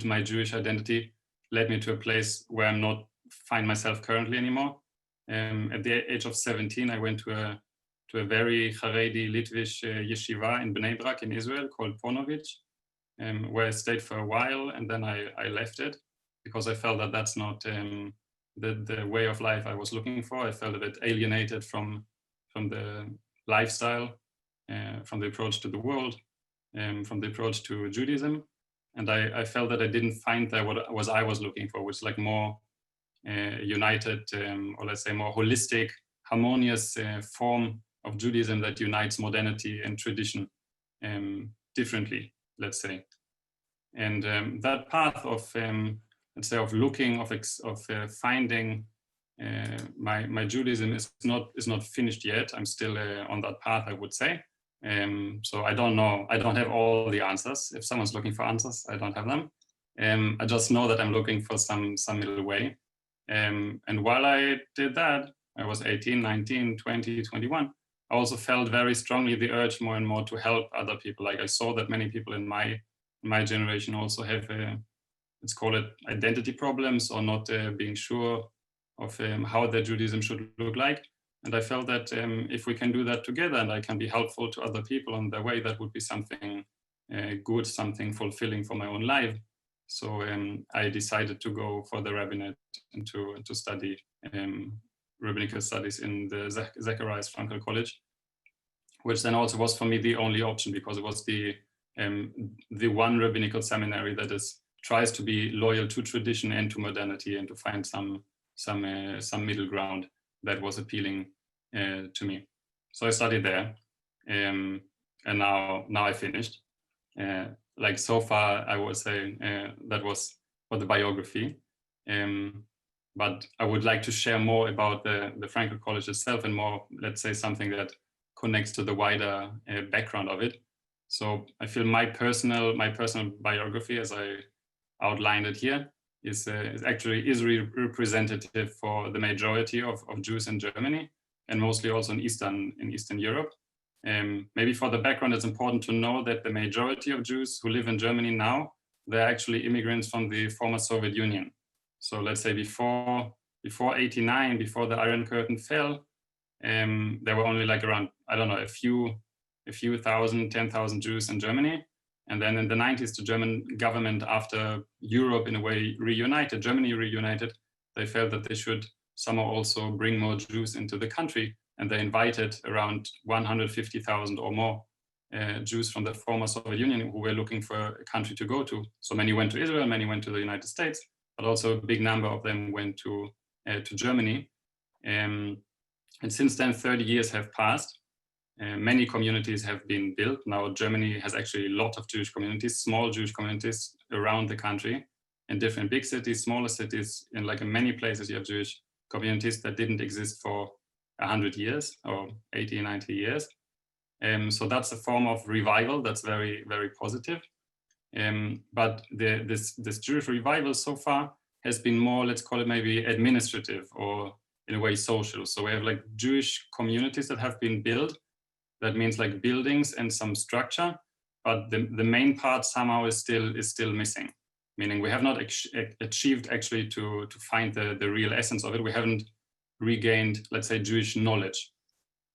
my Jewish identity led me to a place where I'm not find myself currently anymore. At the age of 17, I went to a very Haredi Litvish yeshiva in Bnei Brak in Israel called Ponovich, where I stayed for a while, and then I left it because I felt that that's not the way of life I was looking for. I felt a bit alienated from the lifestyle, from the approach to the world, from the approach to Judaism. And I felt that I didn't find there what I was looking for, which is like more united, or let's say more holistic, harmonious form of Judaism that unites modernity and tradition differently, let's say. And that path of let's say of looking, of finding my Judaism is not finished yet. I'm still on that path, I would say. So I don't know. I don't have all the answers. If someone's looking for answers, I don't have them. I just know that I'm looking for some middle way. And while I did that, I was 18, 19, 20, 21. I also felt very strongly the urge more and more to help other people. Like I saw that many people in my generation also have let's call it identity problems, or not being sure of how their Judaism should look like. And I felt that if we can do that together and I can be helpful to other people on their way, that would be something good, something fulfilling for my own life. So I decided to go for the rabbinate and to study rabbinical studies in the Zacharias Frankel College, which then also was for me the only option, because it was the one rabbinical seminary that tries to be loyal to tradition and to modernity, and to find some middle ground that was appealing to me. So I studied there, and now I finished. Like so far, I would say that was for the biography. But I would like to share more about the Frankel College itself, and more, let's say, something that connects to the wider background of it. So I feel my personal biography, as I outlined it here, is actually representative for the majority of Jews in Germany, and mostly also in Eastern Europe. Maybe for the background, it's important to know that the majority of Jews who live in Germany now, they're actually immigrants from the former Soviet Union. So let's say before 89, before the Iron Curtain fell, there were only like around, I don't know, a few thousand, 10,000 Jews in Germany. And then in the 90s, the German government, after Europe in a way Germany reunited, they felt that they should somehow also bring more Jews into the country. And they invited around 150,000 or more Jews from the former Soviet Union who were looking for a country to go to. So many went to Israel, many went to the United States, but also a big number of them went to Germany. And since then, 30 years have passed. Many communities have been built. Now Germany has actually a lot of Jewish communities, small Jewish communities around the country, in different big cities, smaller cities. In many places you have Jewish communities that didn't exist for 100 years or 80, 90 years. So that's a form of revival that's very, very positive. But this Jewish revival so far has been more, let's call it maybe administrative or in a way social. So we have Jewish communities that have been built. That means buildings and some structure, but the main part somehow is still missing. Meaning we have not achieved actually to find the real essence of it. We haven't regained, let's say, Jewish knowledge,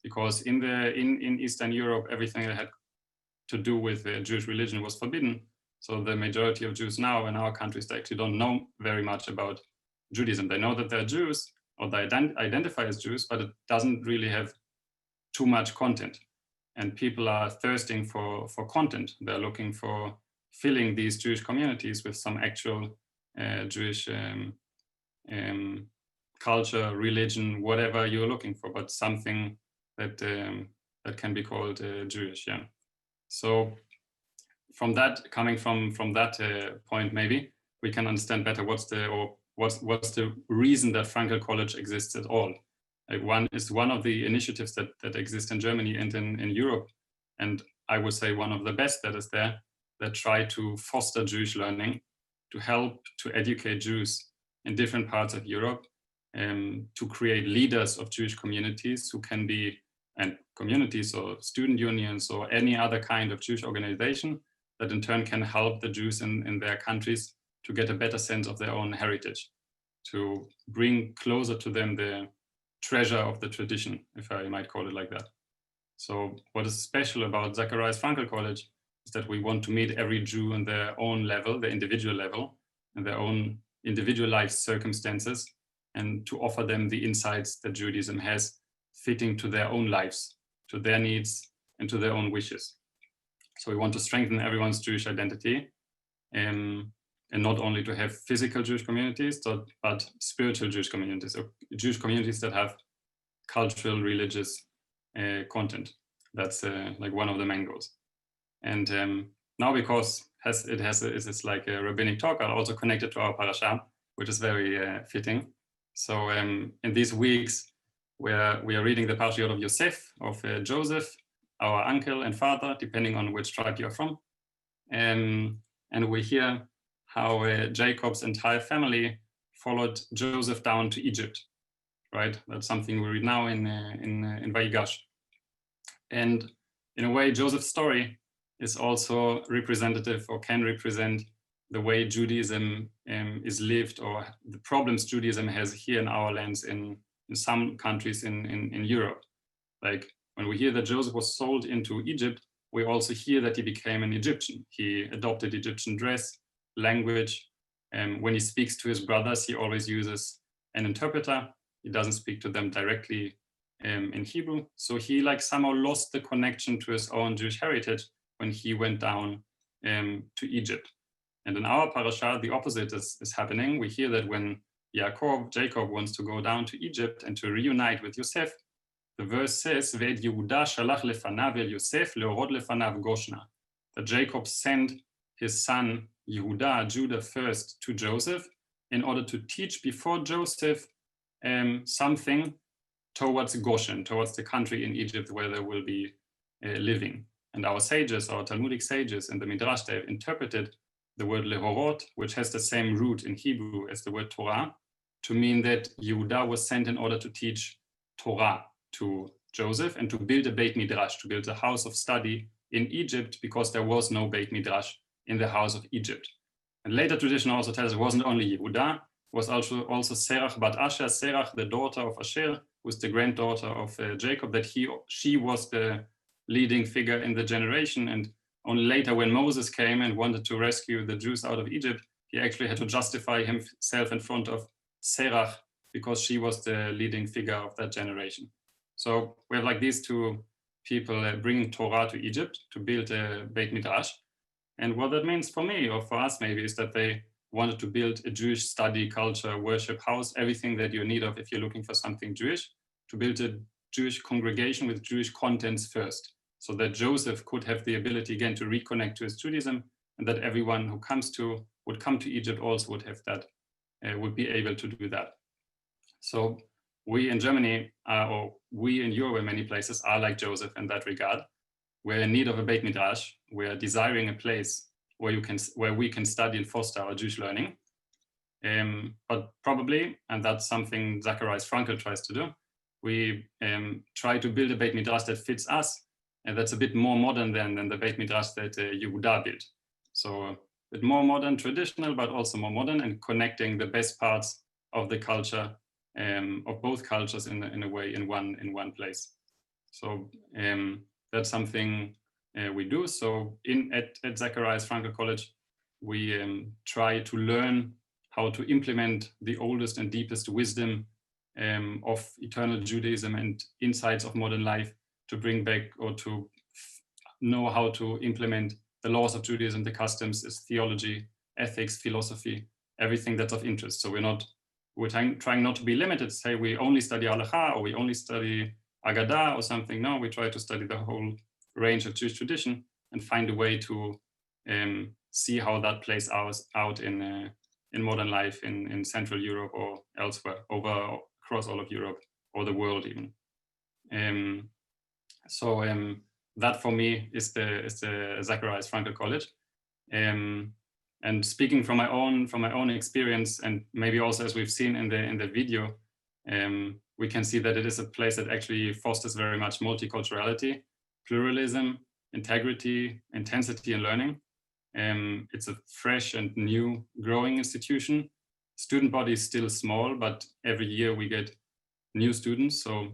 because in Eastern Europe everything that had to do with the Jewish religion was forbidden. So the majority of Jews now in our countries, they actually don't know very much about Judaism. They know that they're Jews or they identify as Jews, but it doesn't really have too much content. And people are thirsting for content. They're looking for filling these Jewish communities with some actual Jewish culture, religion, whatever you're looking for, but something that can be called Jewish. Yeah. So from that, coming from that point, maybe we can understand better what's the reason that Frankel College exists at all. One of the initiatives that exist in Germany and in Europe, and I would say one of the best that is there, that try to foster Jewish learning, to help to educate Jews in different parts of Europe, to create leaders of Jewish communities who can be, and communities or student unions or any other kind of Jewish organization that in turn can help the Jews in their countries to get a better sense of their own heritage, to bring closer to them the treasure of the tradition, if I might call it like that. So what is special about Zacharias Frankel College is that we want to meet every Jew on their own level, their individual level, and their own individualized circumstances, and to offer them the insights that Judaism has fitting to their own lives, to their needs, and to their own wishes. So we want to strengthen everyone's Jewish identity, and not only to have physical Jewish communities, but spiritual Jewish communities, or Jewish communities that have cultural, religious content. That's one of the main goals. And now, because it's like a rabbinic talk, I'll also connect it to our parasha, which is very fitting. So in these weeks, we are reading the parasha of Yosef, of Joseph, our uncle and father, depending on which tribe you're from. And we hear how Jacob's entire family followed Joseph down to Egypt, right? That's something we read now in Vayigash. And in a way, Joseph's story is also representative, or can represent, the way Judaism is lived, or the problems Judaism has here in our lands, in some countries in Europe. Like when we hear that Joseph was sold into Egypt, we also hear that he became an Egyptian. He adopted Egyptian dress, language. When he speaks to his brothers, he always uses an interpreter. He doesn't speak to them directly in Hebrew. So he somehow lost the connection to his own Jewish heritage when he went down to Egypt. And in our parasha, the opposite is happening. We hear that when Jacob wants to go down to Egypt and to reunite with Yosef, the verse says, "Ve'ed Yehuda shalach lefanav el Yosef leorod lefanav Goshna," that Jacob sent his son Yehuda, Judah, first to Joseph in order to teach before Joseph something towards Goshen, towards the country in Egypt where they will be living. And our sages, our Talmudic sages in the Midrash, they have interpreted the word lehorot, which has the same root in Hebrew as the word Torah, to mean that Yehuda was sent in order to teach Torah to Joseph and to build a Beit Midrash, to build a house of study in Egypt, because there was no Beit Midrash in the house of Egypt. And later tradition also tells us it wasn't only Yehuda, it was also Serach bat Asher, Serach, the daughter of Asher, who was the granddaughter of Jacob, that she was the leading figure in the generation. And only later, when Moses came and wanted to rescue the Jews out of Egypt, he actually had to justify himself in front of Serach, because she was the leading figure of that generation. So we have these two people bringing Torah to Egypt to build a Beit Midrash. And what that means for me, or for us maybe, is that they wanted to build a Jewish study, culture, worship house, everything that you need of if you're looking for something Jewish, to build a Jewish congregation with Jewish contents first, so that Joseph could have the ability again to reconnect to his Judaism, and that everyone who would come to Egypt also would have that, would be able to do that. So we in Germany, or we in Europe in many places, are like Joseph in that regard. We're in need of a Beit Midrash. We're desiring a place where we can study and foster our Jewish learning. But probably, and that's something Zacharias Frankel tries to do, we try to build a Beit Midrash that fits us, and that's a bit more modern than the Beit Midrash that Yehuda built. So a bit more modern, traditional, but also more modern, and connecting the best parts of the culture, of both cultures in a way in one place. So that's something we do. So at Zacharias Frankel College, we try to learn how to implement the oldest and deepest wisdom of eternal Judaism and insights of modern life, to bring back or to know how to implement the laws of Judaism, the customs, its theology, ethics, philosophy, everything that's of interest. So we're trying not to be limited, say we only study Halacha or we only study Agadah or something. No, we try to study the whole range of Jewish tradition and find a way to see how that plays out in modern life in Central Europe or elsewhere, across all of Europe or the world even. So that for me is the Zacharias Frankel College. And speaking from my own experience, and maybe also as we've seen in the video, we can see that it is a place that actually fosters very much multiculturality, pluralism, integrity, intensity in learning. It's a fresh and new growing institution. Student body is still small, but every year we get new students. So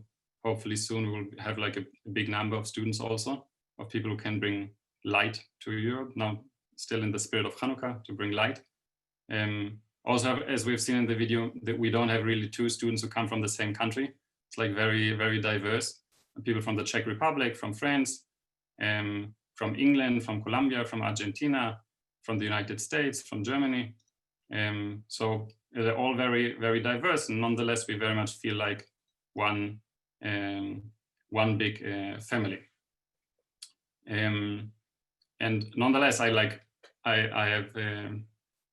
hopefully soon we'll have like a big number of students also, of people who can bring light to Europe. Now, still in the spirit of Hanukkah, to bring light. Also, as we've seen in the video, that we don't have really two students who come from the same country. It's like very, very diverse. People from the Czech Republic, from France, from England, from Colombia, from Argentina, from the United States, from Germany. So they're all very, very diverse, and nonetheless, we very much feel like one big family. And nonetheless, I have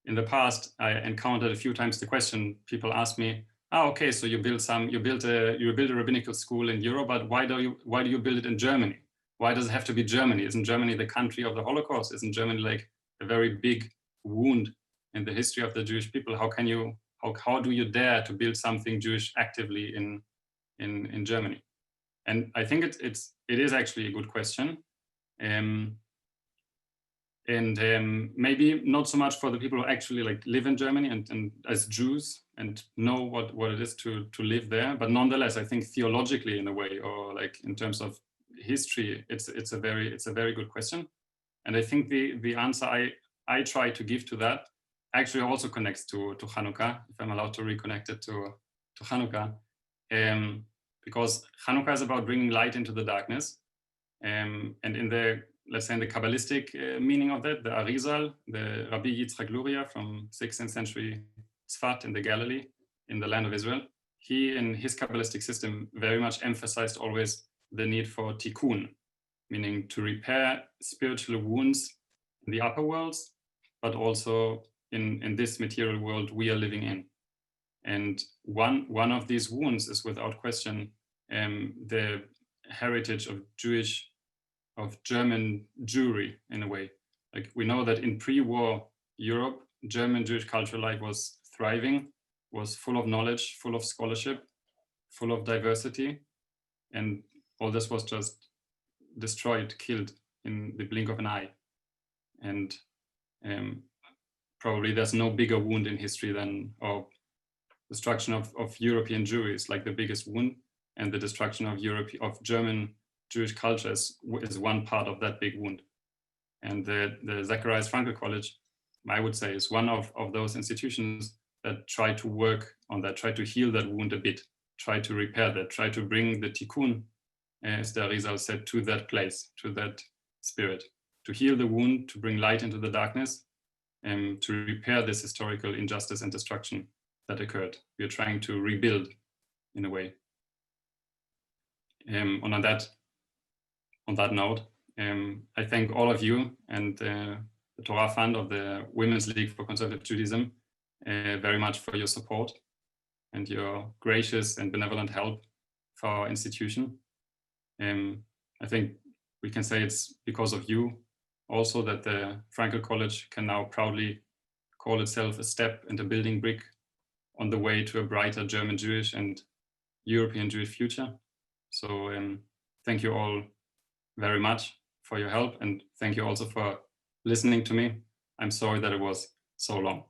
in the past, I encountered a few times the question, people ask me, okay, so you built a rabbinical school in Europe, but why do you build it in Germany? Why does it have to be Germany? Isn't Germany the country of the Holocaust? Isn't Germany like a very big wound in the history of the Jewish people? How do you dare to build something Jewish actively in Germany? And I think it is actually a good question. Maybe not so much for the people who actually like live in Germany and as Jews and know what it is to live there, but nonetheless, I think theologically in a way, or like in terms of history, it's a very good question. And I think the answer I try to give to that actually also connects to Hanukkah, if I'm allowed to reconnect it to Hanukkah, because Hanukkah is about bringing light into the darkness, and in the, let's say, in the Kabbalistic meaning of that, the Arizal, the Rabbi Yitzchak Luria from 16th century Tzfat in the Galilee, in the land of Israel, he in his Kabbalistic system very much emphasized always the need for tikkun, meaning to repair spiritual wounds in the upper worlds, but also in this material world we are living in. And one of these wounds is without question the heritage of German Jewry in a way. Like we know that in pre-war Europe, German Jewish cultural life was thriving, was full of knowledge, full of scholarship, full of diversity. And all this was just destroyed, killed in the blink of an eye. And probably there's no bigger wound in history than destruction of European Jewry is like the biggest wound, and the destruction of German Jewish culture is one part of that big wound. And the Zacharias Frankel College, I would say, is one of those institutions that try to work on that, try to heal that wound a bit, try to repair that, try to bring the tikkun, as the Arizal said, to that place, to that spirit, to heal the wound, to bring light into the darkness, and to repair this historical injustice and destruction that occurred. We are trying to rebuild in a way. On that note, I thank all of you and the Torah Fund of the Women's League for Conservative Judaism very much for your support and your gracious and benevolent help for our institution. I think we can say it's because of you also that the Frankel College can now proudly call itself a step and a building brick on the way to a brighter German Jewish and European Jewish future. So thank you all very much for your help, and thank you also for listening to me. I'm sorry that it was so long.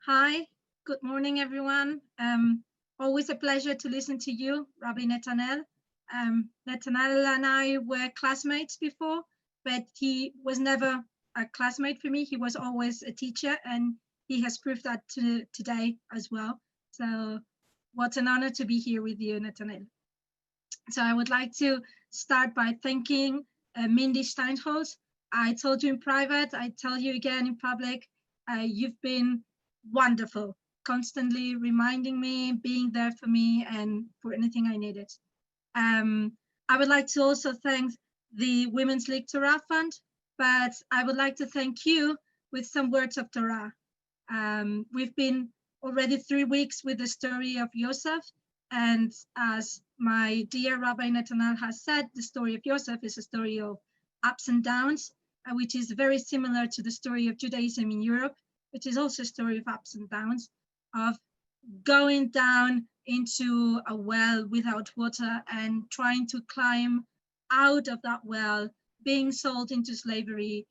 Hi, good morning, everyone. Always a pleasure to listen to you, Rabbi Netanel. Netanel and I were classmates before, but he was never a classmate for me. He was always a teacher, and he has proved that today as well. So what an honor to be here with you, Netanel. So I would like to start by thanking Mindy Steinholz. I told you in private, I tell you again in public, you've been wonderful, constantly reminding me, being there for me and for anything I needed. I would like to also thank the Women's League Torah Fund, but I would like to thank you with some words of Torah. We've been already 3 weeks with the story of Yosef, and as my dear Rabbi Netanel has said, the story of Yosef is a story of ups and downs, which is very similar to the story of Judaism in Europe, which is also a story of ups and downs, of going down into a well without water and trying to climb out of that well, being sold into slavery,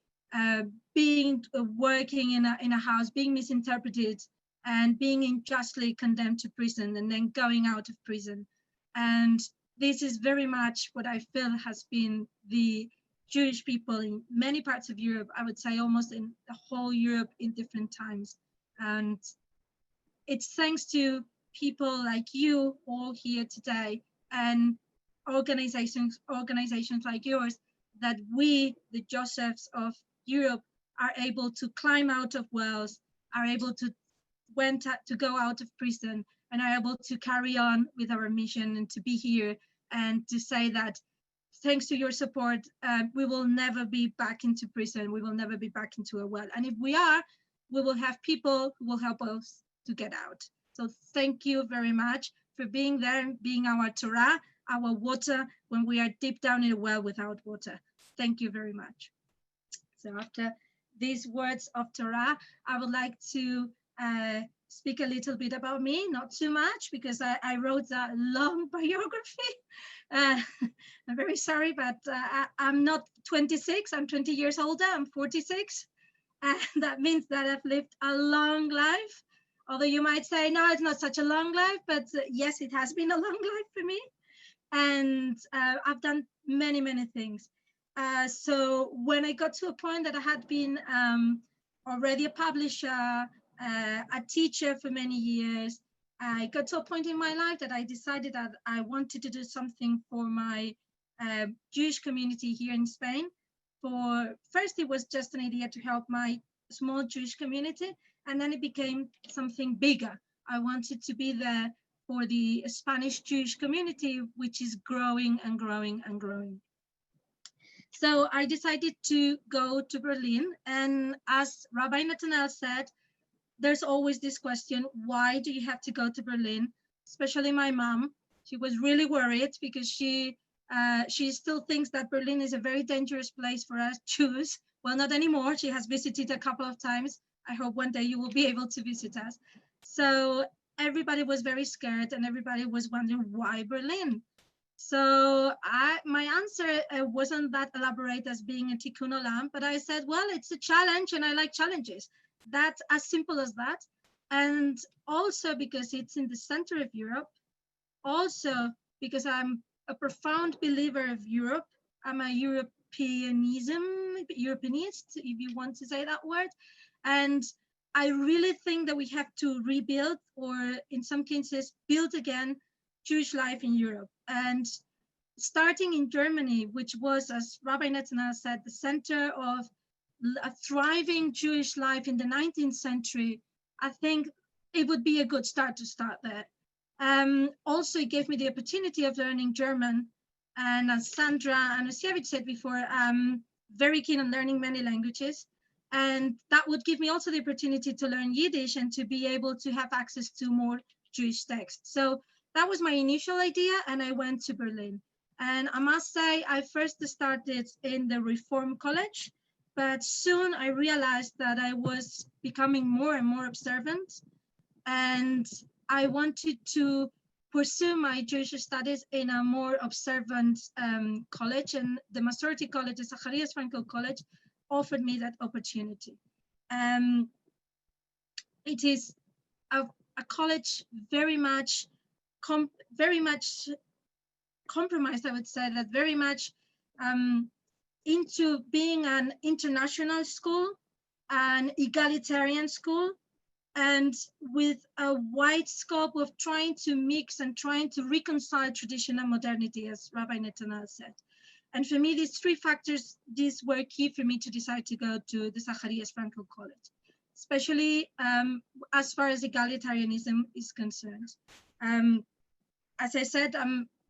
working in a house, being misinterpreted, and being unjustly condemned to prison, and then going out of prison. And this is very much what I feel has been the Jewish people in many parts of Europe, I would say almost in the whole Europe in different times. And it's thanks to people like you all here today and organizations like yours that we, the Josephs of Europe, are able to climb out of wells, are able to go out of prison, and are able to carry on with our mission and to be here and to say that thanks to your support, we will never be back into prison. We will never be back into a well. And if we are, we will have people who will help us to get out. So thank you very much for being there and being our Torah, our water, when we are deep down in a well without water. Thank you very much. So after these words of Torah, I would like to speak a little bit about me, not too much, because I wrote a long biography. I'm very sorry, but I'm not 26, I'm 20 years older, I'm 46. And that means that I've lived a long life. Although you might say, no, it's not such a long life, but yes, it has been a long life for me. And I've done many, many things. So when I got to a point that I had been already a publisher, a teacher for many years, I got to a point in my life that I decided that I wanted to do something for my Jewish community here in Spain. First, it was just an idea to help my small Jewish community, and then it became something bigger. I wanted to be there for the Spanish Jewish community, which is growing and growing and growing. So I decided to go to Berlin, and as Rabbi Netanel said, there's always this question, why do you have to go to Berlin? Especially my mom. She was really worried because she still thinks that Berlin is a very dangerous place for us Jews. Well, not anymore. She has visited a couple of times. I hope one day you will be able to visit us. So everybody was very scared and everybody was wondering why Berlin? So my answer wasn't that elaborate as being a tikkun olam, but I said, well, it's a challenge and I like challenges. That's as simple as that. And also because it's in the center of Europe, also because I'm a profound believer of Europe. I'm a Europeanist, if you want to say that word. And I really think that we have to rebuild, or in some cases, build again Jewish life in Europe. And starting in Germany, which was, as Rabbi Netanel said, the center of a thriving Jewish life in the 19th century, I think it would be a good start to start there. Also, it gave me the opportunity of learning German. And as Sandra Anusiewicz said before, I'm very keen on learning many languages. And that would give me also the opportunity to learn Yiddish and to be able to have access to more Jewish texts. So that was my initial idea, and I went to Berlin. And I must say, I first started in the Reform College, but soon I realized that I was becoming more and more observant, and I wanted to pursue my Jewish studies in a more observant college, and the Masorti College, the Zacharias Frankel College, offered me that opportunity. It is a college very much compromised, I would say, that very much into being an international school, an egalitarian school, and with a wide scope of trying to mix and trying to reconcile tradition and modernity, as Rabbi Netanel said. And for me, these three factors, these were key for me to decide to go to the Zacharias Frankel College, especially as far as egalitarianism is concerned. As I said,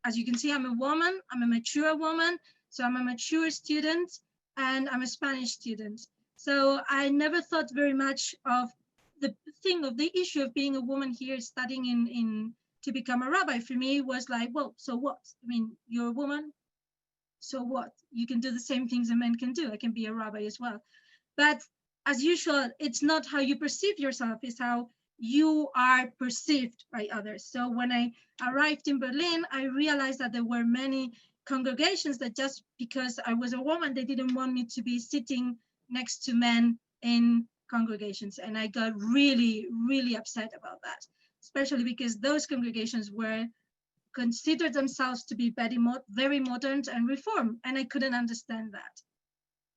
as you can see, I'm a woman, I'm a mature woman, so I'm a mature student, and I'm a Spanish student. So I never thought very much of the issue of being a woman here studying to become a rabbi. For me, it was like, well, so what? I mean, you're a woman, so what? You can do the same things a man can do. I can be a rabbi as well. But as usual, it's not how you perceive yourself, it's how you are perceived by others. So when I arrived in Berlin, I realized that there were many congregations that just because I was a woman, they didn't want me to be sitting next to men in congregations. And I got really, really upset about that, especially because those congregations were considered themselves to be very modern and reform, and I couldn't understand that.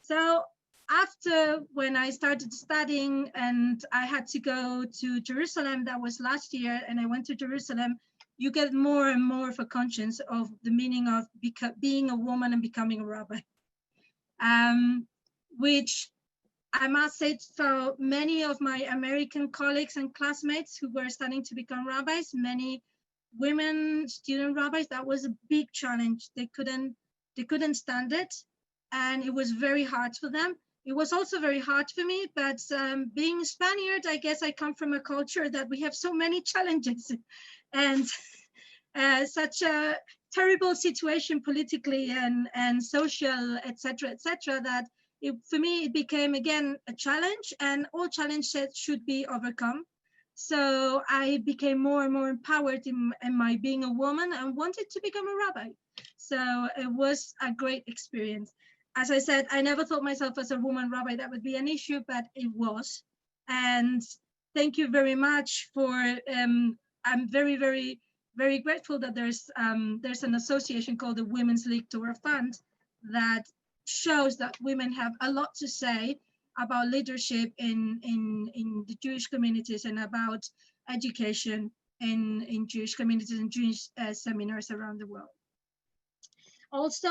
So after when I started studying and I had to go to Jerusalem, that was last year, and I went to Jerusalem, you get more and more of a conscience of the meaning of being a woman and becoming a rabbi, which I must say, so many of my American colleagues and classmates who were starting to become rabbis, many women student rabbis, that was a big challenge. They couldn't stand it, and it was very hard for them. It was also very hard for me, but being Spaniard, I guess I come from a culture that we have so many challenges and such a terrible situation politically and social, etc., that for me, it became again a challenge, and all challenges should be overcome. So I became more and more empowered in my being a woman and wanted to become a rabbi. So it was a great experience. As I said, I never thought myself as a woman rabbi that would be an issue, but it was. And thank you very much for, I'm very, very, very grateful that there's an association called the Women's League Torah Fund that shows that women have a lot to say about leadership in the Jewish communities and about education in Jewish communities and Jewish seminars around the world. Also,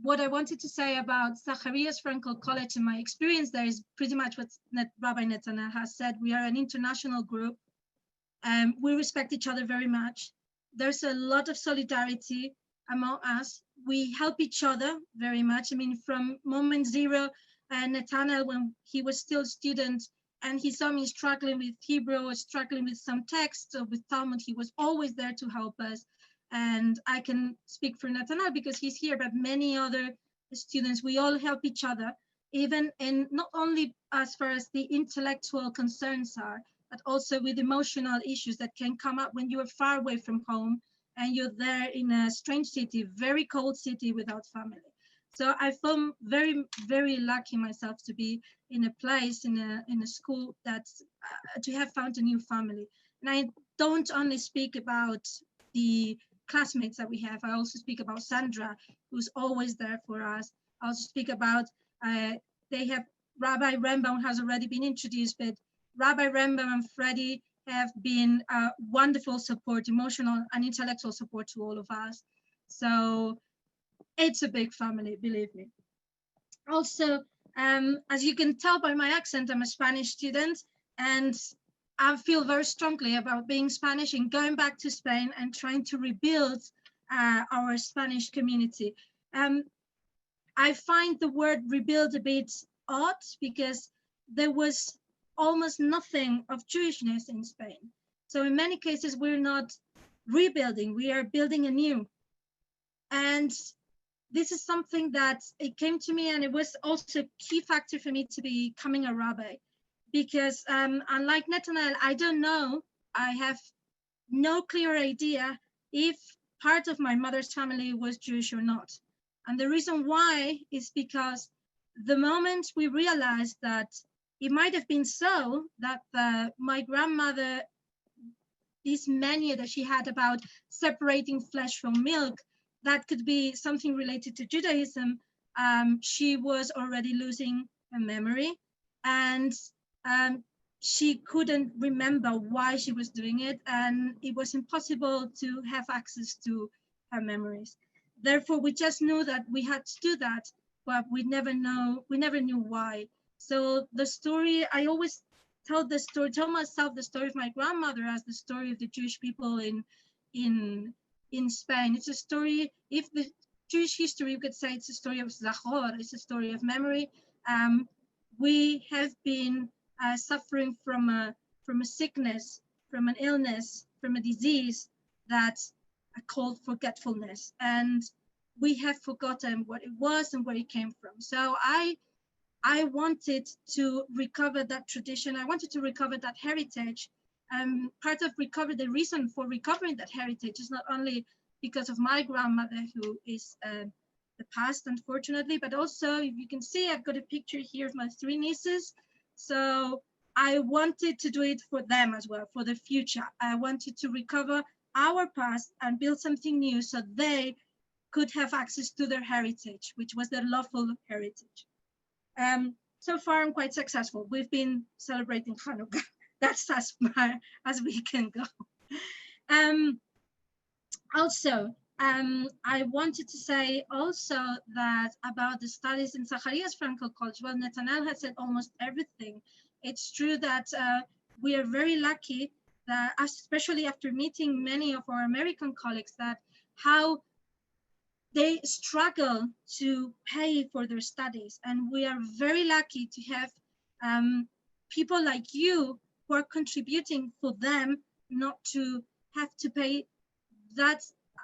what I wanted to say about Zacharias Frankel College and my experience there is pretty much what Rabbi Netanel has said. We are an international group. We respect each other very much. There's a lot of solidarity among us. We help each other very much. I mean, from moment zero, Netanel, when he was still a student and he saw me struggling with Hebrew or struggling with some texts or with Talmud, he was always there to help us. And I can speak for Netanel because he's here, but many other students, we all help each other, even in not only as far as the intellectual concerns are, but also with emotional issues that can come up when you are far away from home and you're there in a strange city, very cold city without family. So I feel very, very lucky myself to be in a place, in a school that's, to have found a new family. And I don't only speak about the classmates that we have, I also speak about Sandra, who's always there for us. I also speak about, they have, Rabbi Rembaum has already been introduced, but Rabbi Rembaum and Freddie have been wonderful support, emotional and intellectual support to all of us. So it's a big family, believe me. Also, As you can tell by my accent, I'm a Spanish student, and I feel very strongly about being Spanish and going back to Spain and trying to rebuild our Spanish community. I find the word rebuild a bit odd because there was almost nothing of Jewishness in Spain. So in many cases, we're not rebuilding, we are building anew. And this is something that it came to me, and it was also a key factor for me to becoming a rabbi. Because unlike Netanel, I don't know, I have no clear idea if part of my mother's family was Jewish or not. And the reason why is because the moment we realized that it might have been so that my grandmother, this mania that she had about separating flesh from milk, that could be something related to Judaism, she was already losing her memory, and she couldn't remember why she was doing it, and it was impossible to have access to her memories. Therefore, we just knew that we had to do that, but we never knew why. So the story, I always tell myself the story of my grandmother as the story of the Jewish people in Spain. It's a story, if the Jewish history, you could say it's a story of Zachor, it's a story of memory. We have been suffering from a sickness, from an illness, from a disease that's called forgetfulness. And we have forgotten what it was and where it came from. So I wanted to recover that tradition. I wanted to recover that heritage. The reason for recovering that heritage is not only because of my grandmother, who is the past, unfortunately, but also, if you can see, I've got a picture here of my 3 nieces. So I wanted to do it for them as well, for the future. I wanted to recover our past and build something new so they could have access to their heritage, which was their lawful heritage. So far, I'm quite successful. We've been celebrating Hanukkah. That's as far as we can go. I wanted to say also that about the studies in Zacharias Frankel College. Well, Netanel has said almost everything. It's true that we are very lucky that, especially after meeting many of our American colleagues, that how they struggle to pay for their studies. And we are very lucky to have people like you who are contributing for them not to have to pay that.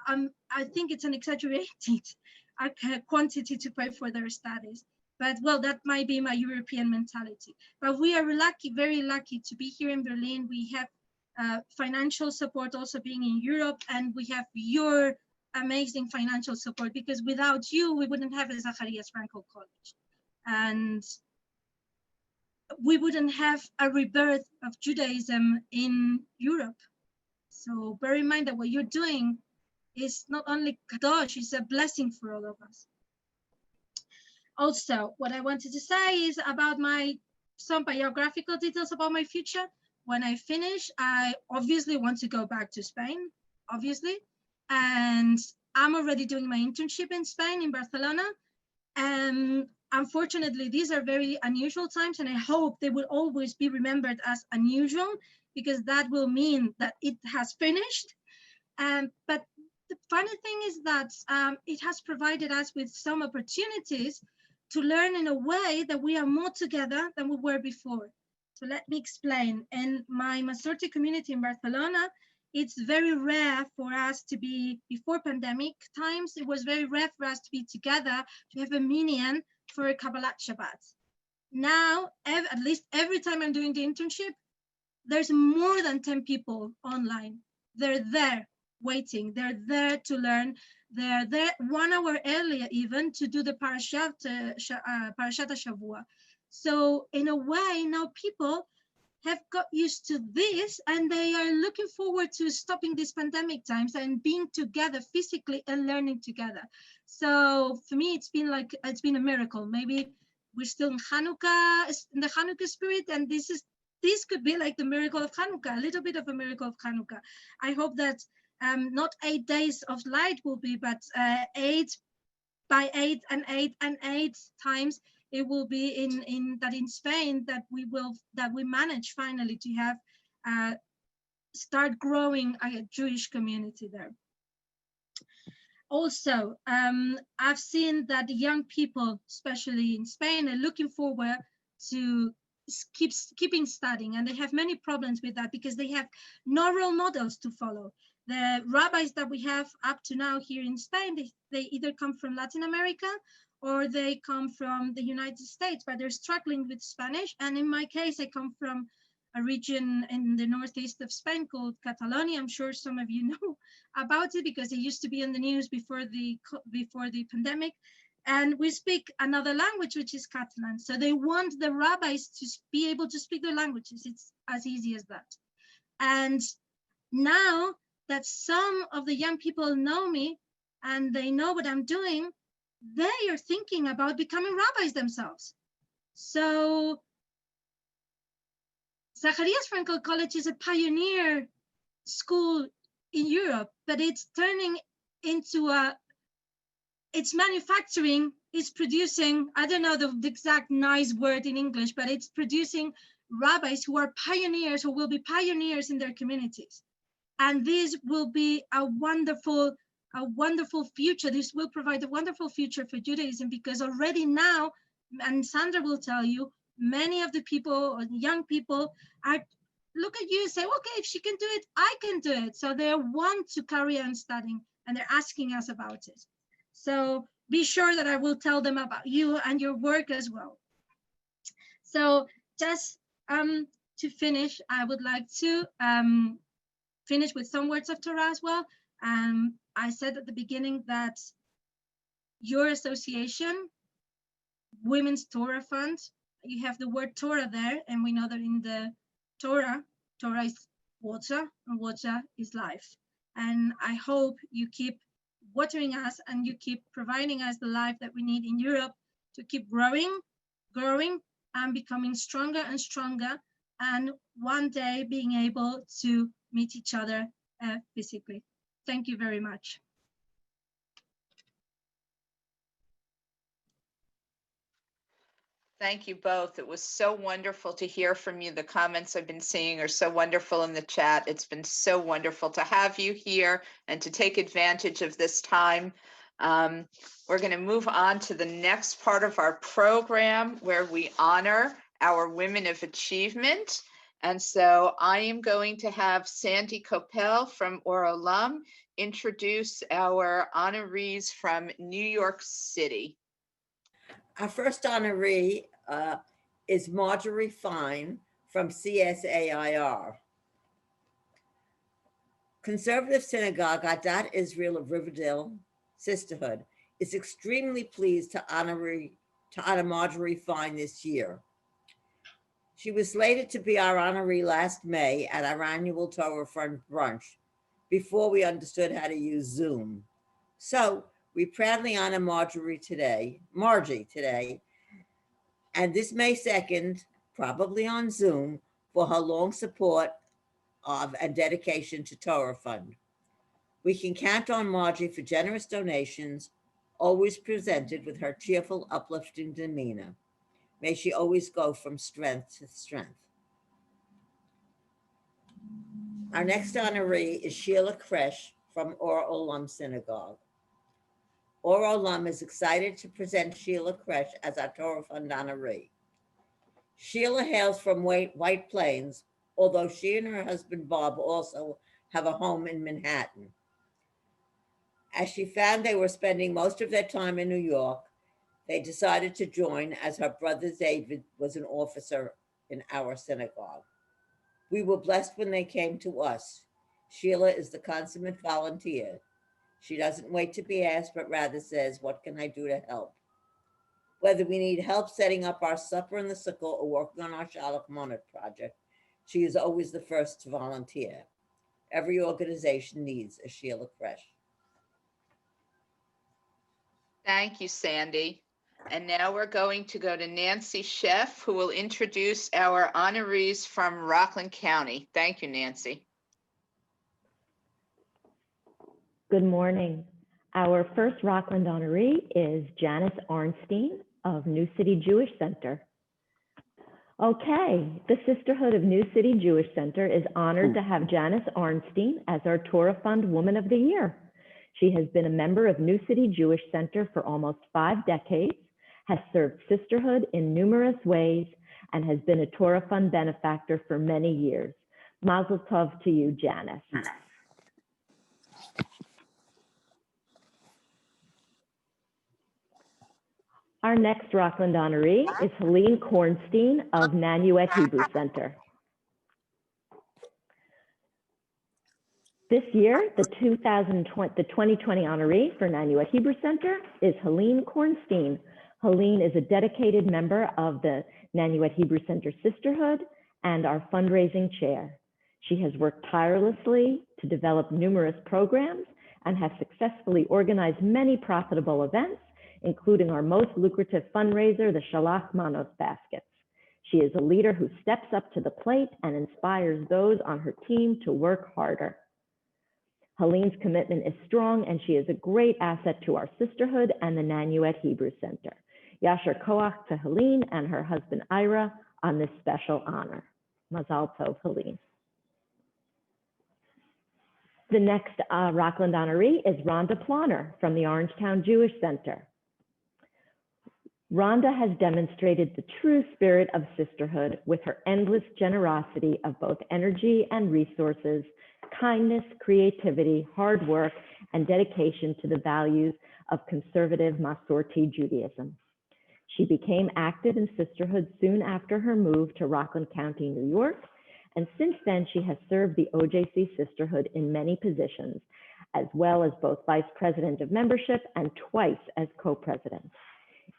I think it's an exaggerated quantity to pay for their studies. But well, that might be my European mentality. But we are lucky, very lucky to be here in Berlin. We have financial support also being in Europe, and we have your amazing financial support, because without you, we wouldn't have a Zacharias Frankel College. And we wouldn't have a rebirth of Judaism in Europe. So bear in mind that what you're doing is not only kadosh, it's a blessing for all of us. Also, what I wanted to say is about some biographical details about my future. When I finish, I obviously want to go back to Spain, obviously. And I'm already doing my internship in Spain, in Barcelona. And unfortunately, these are very unusual times, and I hope they will always be remembered as unusual, because that will mean that it has finished. But the funny thing is that it has provided us with some opportunities to learn in a way that we are more together than we were before. So let me explain. In my Masorti community in Barcelona, it's very rare for us to be, before pandemic times, it was very rare for us to be together, to have a minyan for a Kabbalat Shabbat. Now, at least every time I'm doing the internship, there's more than 10 people online. They're there waiting. They're there to learn. They're there 1 hour earlier even to do the Parashat HaShavua. So in a way, now people have got used to this, and they are looking forward to stopping these pandemic times and being together physically and learning together. So for me, it's been a miracle. Maybe we're still in Hanukkah, in the Hanukkah spirit, and this could be like the miracle of Hanukkah, a little bit of a miracle of Hanukkah. I hope that not 8 days of light will be, but 8 by 8 and 8 and 8 times it will be in Spain that we manage finally to have start growing a Jewish community there. Also, I've seen that the young people, especially in Spain, are looking forward to keeping studying, and they have many problems with that because they have no role models to follow. The rabbis that we have up to now here in Spain, they either come from Latin America or they come from the United States, but they're struggling with Spanish. And in my case, I come from a region in the northeast of Spain called Catalonia. I'm sure some of you know about it because it used to be in the news before the pandemic. And we speak another language, which is Catalan. So they want the rabbis to be able to speak their languages. It's as easy as that. And now that some of the young people know me and they know what I'm doing, they are thinking about becoming rabbis themselves. So Zacharias Frankel College is a pioneer school in Europe, but it's turning into it's manufacturing, it's producing, I don't know the exact nice word in English, but it's producing rabbis who are pioneers, who will be pioneers in their communities. And this will be a wonderful future. This will provide a wonderful future for Judaism because already now, and Sandra will tell you, many of the people, young people, look at you and say, okay, if she can do it, I can do it. So they want to carry on studying and they're asking us about it. So be sure that I will tell them about you and your work as well. So just to finish, I would like to finish with some words of Torah as well. I said at the beginning that your association, Women's Torah Fund, you have the word Torah there, and we know that in the Torah is water, and water is life. And I hope you keep watering us and you keep providing us the life that we need in Europe to keep growing and becoming stronger and stronger, and one day being able to meet each other physically. Thank you very much. Thank you both. It was so wonderful to hear from you. The comments I've been seeing are so wonderful in the chat. It's been so wonderful to have you here and to take advantage of this time. We're going to move on to the next part of our program where we honor our women of achievement. And so I am going to have Sandy Coppell from Or Olam introduce our honorees from New York City. Our first honoree is Marjorie Fine from CSAIR. Conservative Synagogue Adat Israel of Riverdale Sisterhood is extremely pleased to honor Marjorie Fine this year. She was slated to be our honoree last May at our annual Torah Fund brunch before we understood how to use Zoom. So we proudly honor Margie today, and this May 2nd, probably on Zoom, for her long support of and dedication to Torah Fund. We can count on Margie for generous donations, always presented with her cheerful, uplifting demeanor. May she always go from strength to strength. Our next honoree is Sheila Kresh from Or Olam Synagogue. Or Olam is excited to present Sheila Kresh as our Torah Fund honoree. Sheila hails from White Plains, although she and her husband Bob also have a home in Manhattan. As she found they were spending most of their time in New York, they decided to join as her brother David was an officer in our synagogue. We were blessed when they came to us. Sheila is the consummate volunteer. She doesn't wait to be asked, but rather says, what can I do to help? Whether we need help setting up our supper in the sukkah or working on our Shalach Manuet project, she is always the first to volunteer. Every organization needs a Sheila Kresh. Thank you, Sandy. And now we're going to go to Nancy Sheff, who will introduce our honorees from Rockland County. Thank you, Nancy. Good morning. Our first Rockland honoree is Janice Arnstein of New City Jewish Center. Okay, the Sisterhood of New City Jewish Center is honored to have Janice Arnstein as our Torah Fund Woman of the Year. She has been a member of New City Jewish Center for almost 5 decades, has served sisterhood in numerous ways, and has been a Torah Fund benefactor for many years. Mazel tov to you, Janice. Our next Rockland honoree is Helene Kornstein of Manuet Hebrew Center. This year, the 2020 honoree for Manuet Hebrew Center is Helene Kornstein. Helene is a dedicated member of the Manuet Hebrew Center Sisterhood and our fundraising chair. She has worked tirelessly to develop numerous programs and has successfully organized many profitable events, including our most lucrative fundraiser, the Shalach Manos baskets. She is a leader who steps up to the plate and inspires those on her team to work harder. Helene's commitment is strong, and she is a great asset to our sisterhood and the Nanuet Hebrew Center. Yasher Koach to Helene and her husband Ira on this special honor. Mazal tov, Helene. The next Rockland honoree is Rhonda Plonner from the Orangetown Jewish Center. Rhonda has demonstrated the true spirit of sisterhood with her endless generosity of both energy and resources, kindness, creativity, hard work, and dedication to the values of conservative Masorti Judaism. She became active in sisterhood soon after her move to Rockland County, New York, and since then she has served the OJC sisterhood in many positions, as well as both vice president of membership and twice as co-president.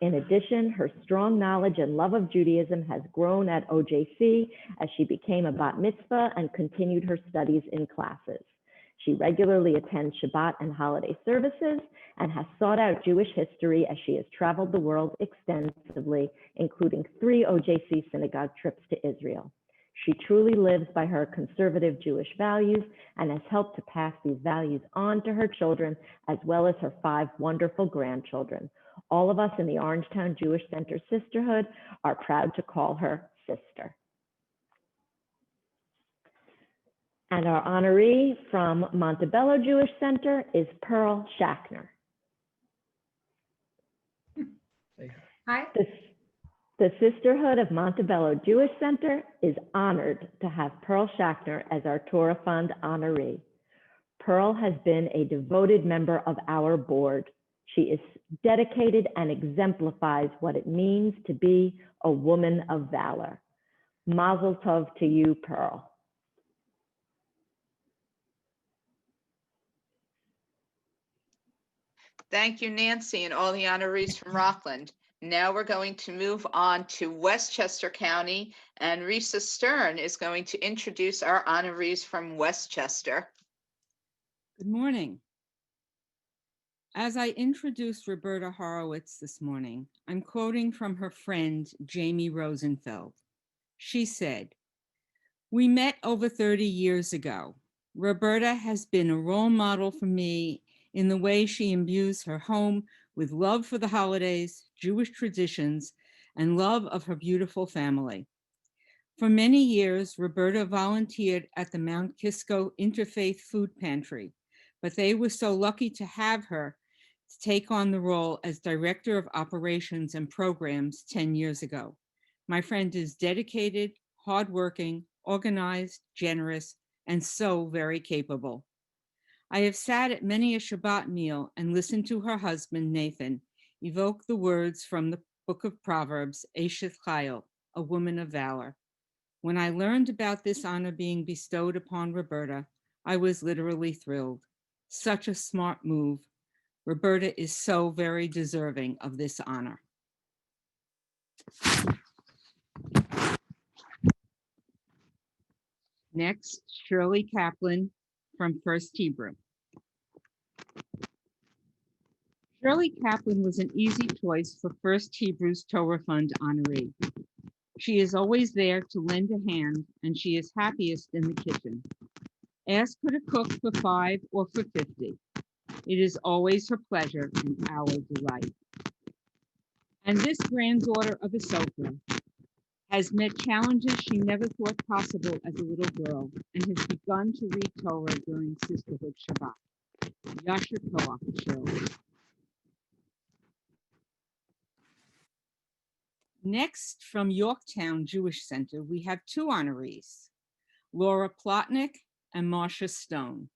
In addition, her strong knowledge and love of Judaism has grown at OJC as she became a bat mitzvah and continued her studies in classes. She regularly attends Shabbat and holiday services and has sought out Jewish history as she has traveled the world extensively, including 3 OJC synagogue trips to Israel. She truly lives by her conservative Jewish values and has helped to pass these values on to her children, as well as her 5 wonderful grandchildren. All of us in the Orangetown Jewish Center Sisterhood are proud to call her sister. And our honoree from Montebello Jewish Center is Pearl Schachner. Hi. The Sisterhood of Montebello Jewish Center is honored to have Pearl Schachner as our Torah Fund honoree. Pearl has been a devoted member of our board. She is dedicated and exemplifies what it means to be a woman of valor. Mazel tov to you, Pearl. Thank you, Nancy, and all the honorees from Rockland. Now we're going to move on to Westchester County, and Risa Stern is going to introduce our honorees from Westchester. Good morning. As I introduced Roberta Horowitz this morning, I'm quoting from her friend, Jamie Rosenfeld. She said, "We met over 30 years ago. Roberta has been a role model for me in the way she imbues her home with love for the holidays, Jewish traditions, and love of her beautiful family. For many years, Roberta volunteered at the Mount Kisco Interfaith Food Pantry, but they were so lucky to have her to take on the role as Director of Operations and Programs 10 years ago. My friend is dedicated, hardworking, organized, generous, and so very capable. I have sat at many a Shabbat meal and listened to her husband, Nathan, evoke the words from the book of Proverbs, Eshet Chayil, a woman of valor. When I learned about this honor being bestowed upon Roberta, I was literally thrilled. Such a smart move. Roberta is so very deserving of this honor." Next, Shirley Kaplan from First Hebrew. Shirley Kaplan was an easy choice for First Hebrew's Torah Fund honoree. She is always there to lend a hand, and she is happiest in the kitchen. Ask her to cook for 5 or for 50. It is always her pleasure and our delight. And this granddaughter of a sofer has met challenges she never thought possible as a little girl and has begun to read Torah during Sisterhood Shabbat. Yasher Koach, Shirley. Next, from Yorktown Jewish Center, we have two honorees, Laura Klotnick and Marcia Stone.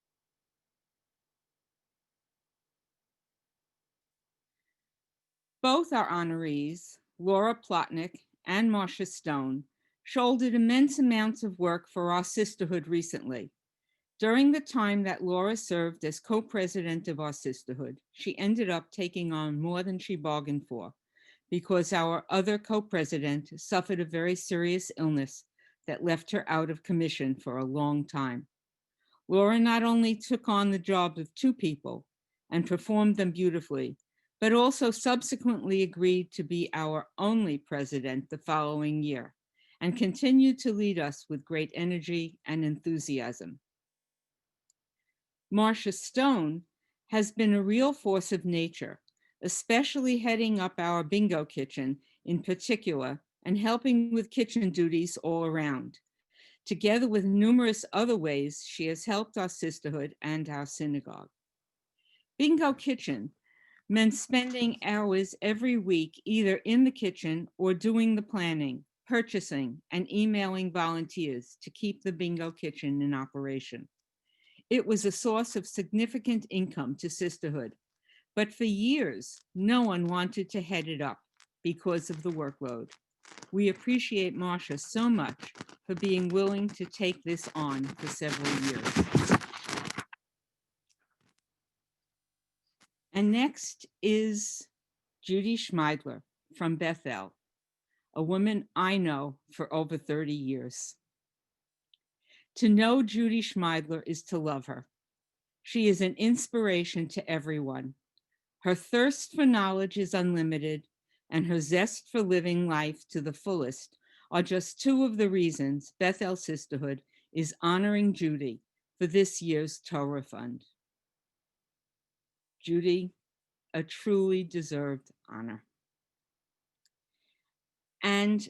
Both our honorees, Laura Klotnick and Marcia Stone, shouldered immense amounts of work for our sisterhood recently. During the time that Laura served as co-president of our sisterhood, she ended up taking on more than she bargained for because our other co-president suffered a very serious illness that left her out of commission for a long time. Laura not only took on the job of two people and performed them beautifully, but also subsequently agreed to be our only president the following year and continued to lead us with great energy and enthusiasm. Marcia Stone has been a real force of nature, especially heading up our bingo kitchen in particular and helping with kitchen duties all around. Together with numerous other ways, she has helped our sisterhood and our synagogue. Bingo kitchen meant spending hours every week either in the kitchen or doing the planning, purchasing, and emailing volunteers to keep the bingo kitchen in operation. It was a source of significant income to sisterhood, but for years, no one wanted to head it up because of the workload. We appreciate Marcia so much for being willing to take this on for several years. And next is Judy Schmeidler from Bethel, a woman I know for over 30 years. To know Judy Schmeidler is to love her. She is an inspiration to everyone. Her thirst for knowledge is unlimited, and her zest for living life to the fullest are just two of the reasons Bethel Sisterhood is honoring Judy for this year's Torah Fund. Judy, a truly deserved honor. And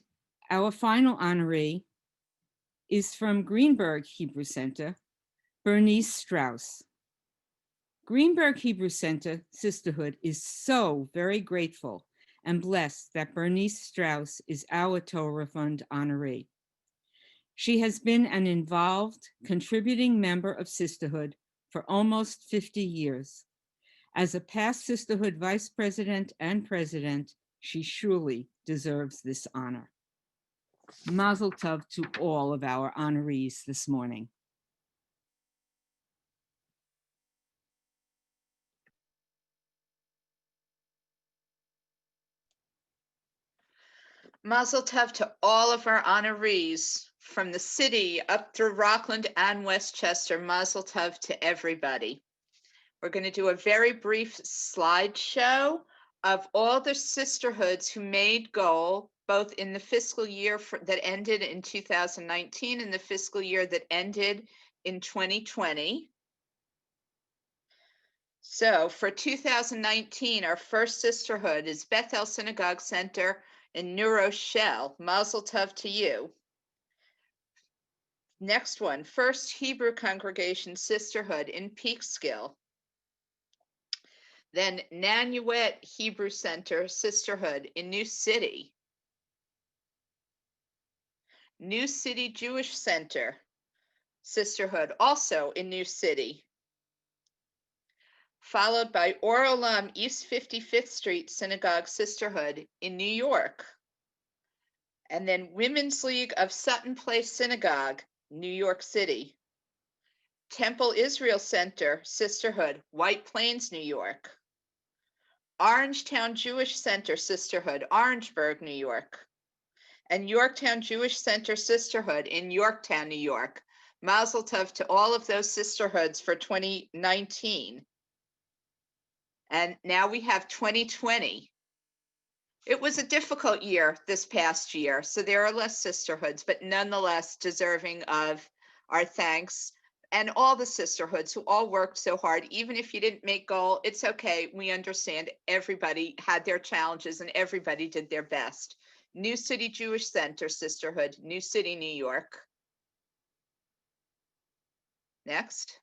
our final honoree is from Greenberg Hebrew Center, Bernice Strauss. Greenberg Hebrew Center Sisterhood is so very grateful and blessed that Bernice Strauss is our Torah Fund honoree. She has been an involved, contributing member of Sisterhood for almost 50 years. As a past Sisterhood Vice President and President, she surely deserves this honor. Mazel tov to all of our honorees this morning. Mazel tov to all of our honorees from the city up through Rockland and Westchester. Mazel tov to everybody. We're going to do a very brief slideshow of all the sisterhoods who made goal, both in the fiscal year that ended in 2019 and the fiscal year that ended in 2020. So for 2019, our first sisterhood is Bethel Synagogue Center in New Rochelle. Mazel tov to you. Next one, First Hebrew Congregation Sisterhood in Peekskill. Then Manuet Hebrew Center Sisterhood in New City. New City Jewish Center Sisterhood, also in New City. Followed by Or Olam East 55th Street Synagogue Sisterhood in New York. And then Women's League of Sutton Place Synagogue, New York City. Temple Israel Center Sisterhood, White Plains, New York. Orangetown Jewish Center Sisterhood, Orangeburg, New York. And Yorktown Jewish Center Sisterhood in Yorktown, New York. Mazel tov to all of those sisterhoods for 2019. And now we have 2020. It was a difficult year this past year, so there are less sisterhoods, but nonetheless deserving of our thanks. and all the sisterhoods who all worked so hard. Even if you didn't make goal, it's okay. We understand everybody had their challenges and everybody did their best. New City Jewish Center Sisterhood, New City, New York. Next.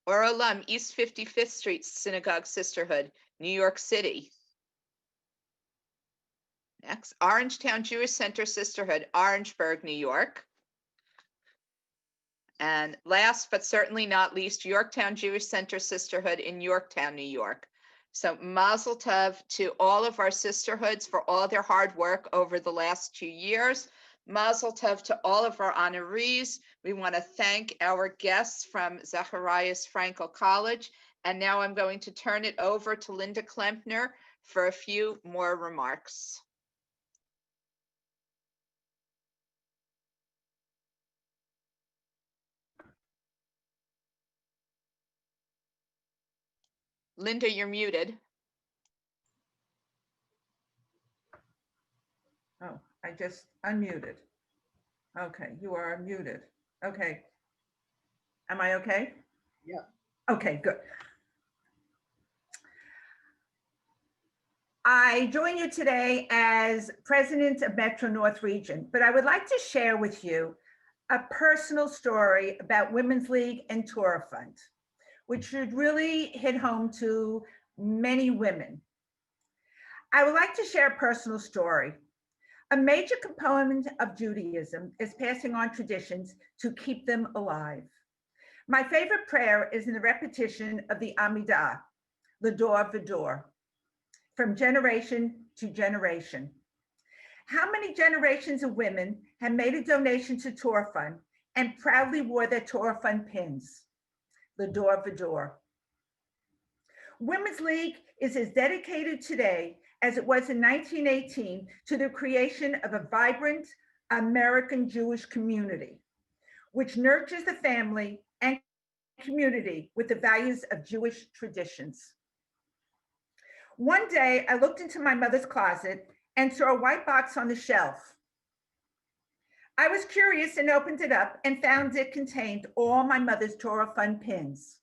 Or Olam, East 55th Street Synagogue Sisterhood, New York City. Next, Orangetown Jewish Center Sisterhood, Orangeburg, New York. And last but certainly not least, Yorktown Jewish Center Sisterhood in Yorktown, New York. So mazel tov to all of our sisterhoods for all their hard work over the last 2 years. Mazel tov to all of our honorees. We want to thank our guests from Zacharias Frankel College. And now I'm going to turn it over to Linda Klempner for a few more remarks. Linda, you're muted. Oh, I just unmuted. Okay, you are muted. Okay. Am I okay? Yeah. Okay, good. I join you today as president of MetroNorth region, but I would like to share with you a personal story about Women's League and Torah Fund, which should really hit home to many women. I would like to share a personal story. A major component of Judaism is passing on traditions to keep them alive. My favorite prayer is in the repetition of the Amidah, L'dor v'dor, from generation to generation. How many generations of women have made a donation to Torah Fund and proudly wore their Torah Fund pins? L'dor v'dor. Women's League is as dedicated today as it was in 1918 to the creation of a vibrant American Jewish community, which nurtures the family and community with the values of Jewish traditions. One day, I looked into my mother's closet and saw a white box on the shelf. I was curious and opened it up and found it contained all my mother's Torah Fund pins.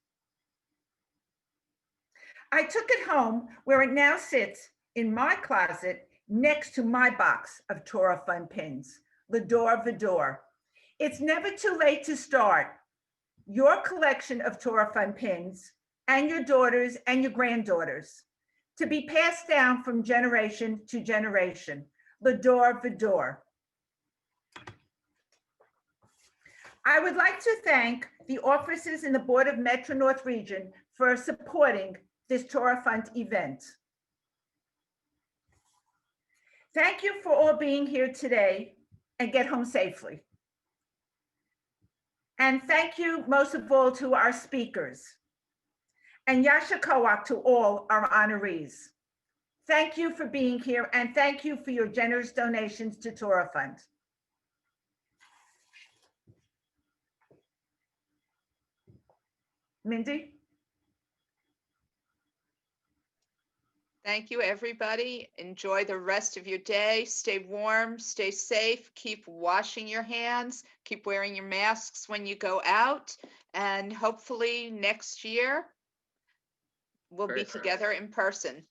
I took it home where it now sits in my closet next to my box of Torah Fund pins, L'dor v'dor. It's never too late to start your collection of Torah Fund pins and your daughters and your granddaughters to be passed down from generation to generation, L'dor v'dor. I would like to thank the officers in the Board of MetroNorth Region for supporting this Torah Fund event. Thank you for all being here today and get home safely. And thank you most of all to our speakers and Yasha Koach to all our honorees. Thank you for being here and thank you for your generous donations to Torah Fund. Mindy? Thank you, everybody. Enjoy the rest of your day. Stay warm, stay safe, keep washing your hands, keep wearing your masks when you go out, and hopefully next year we'll be together in person.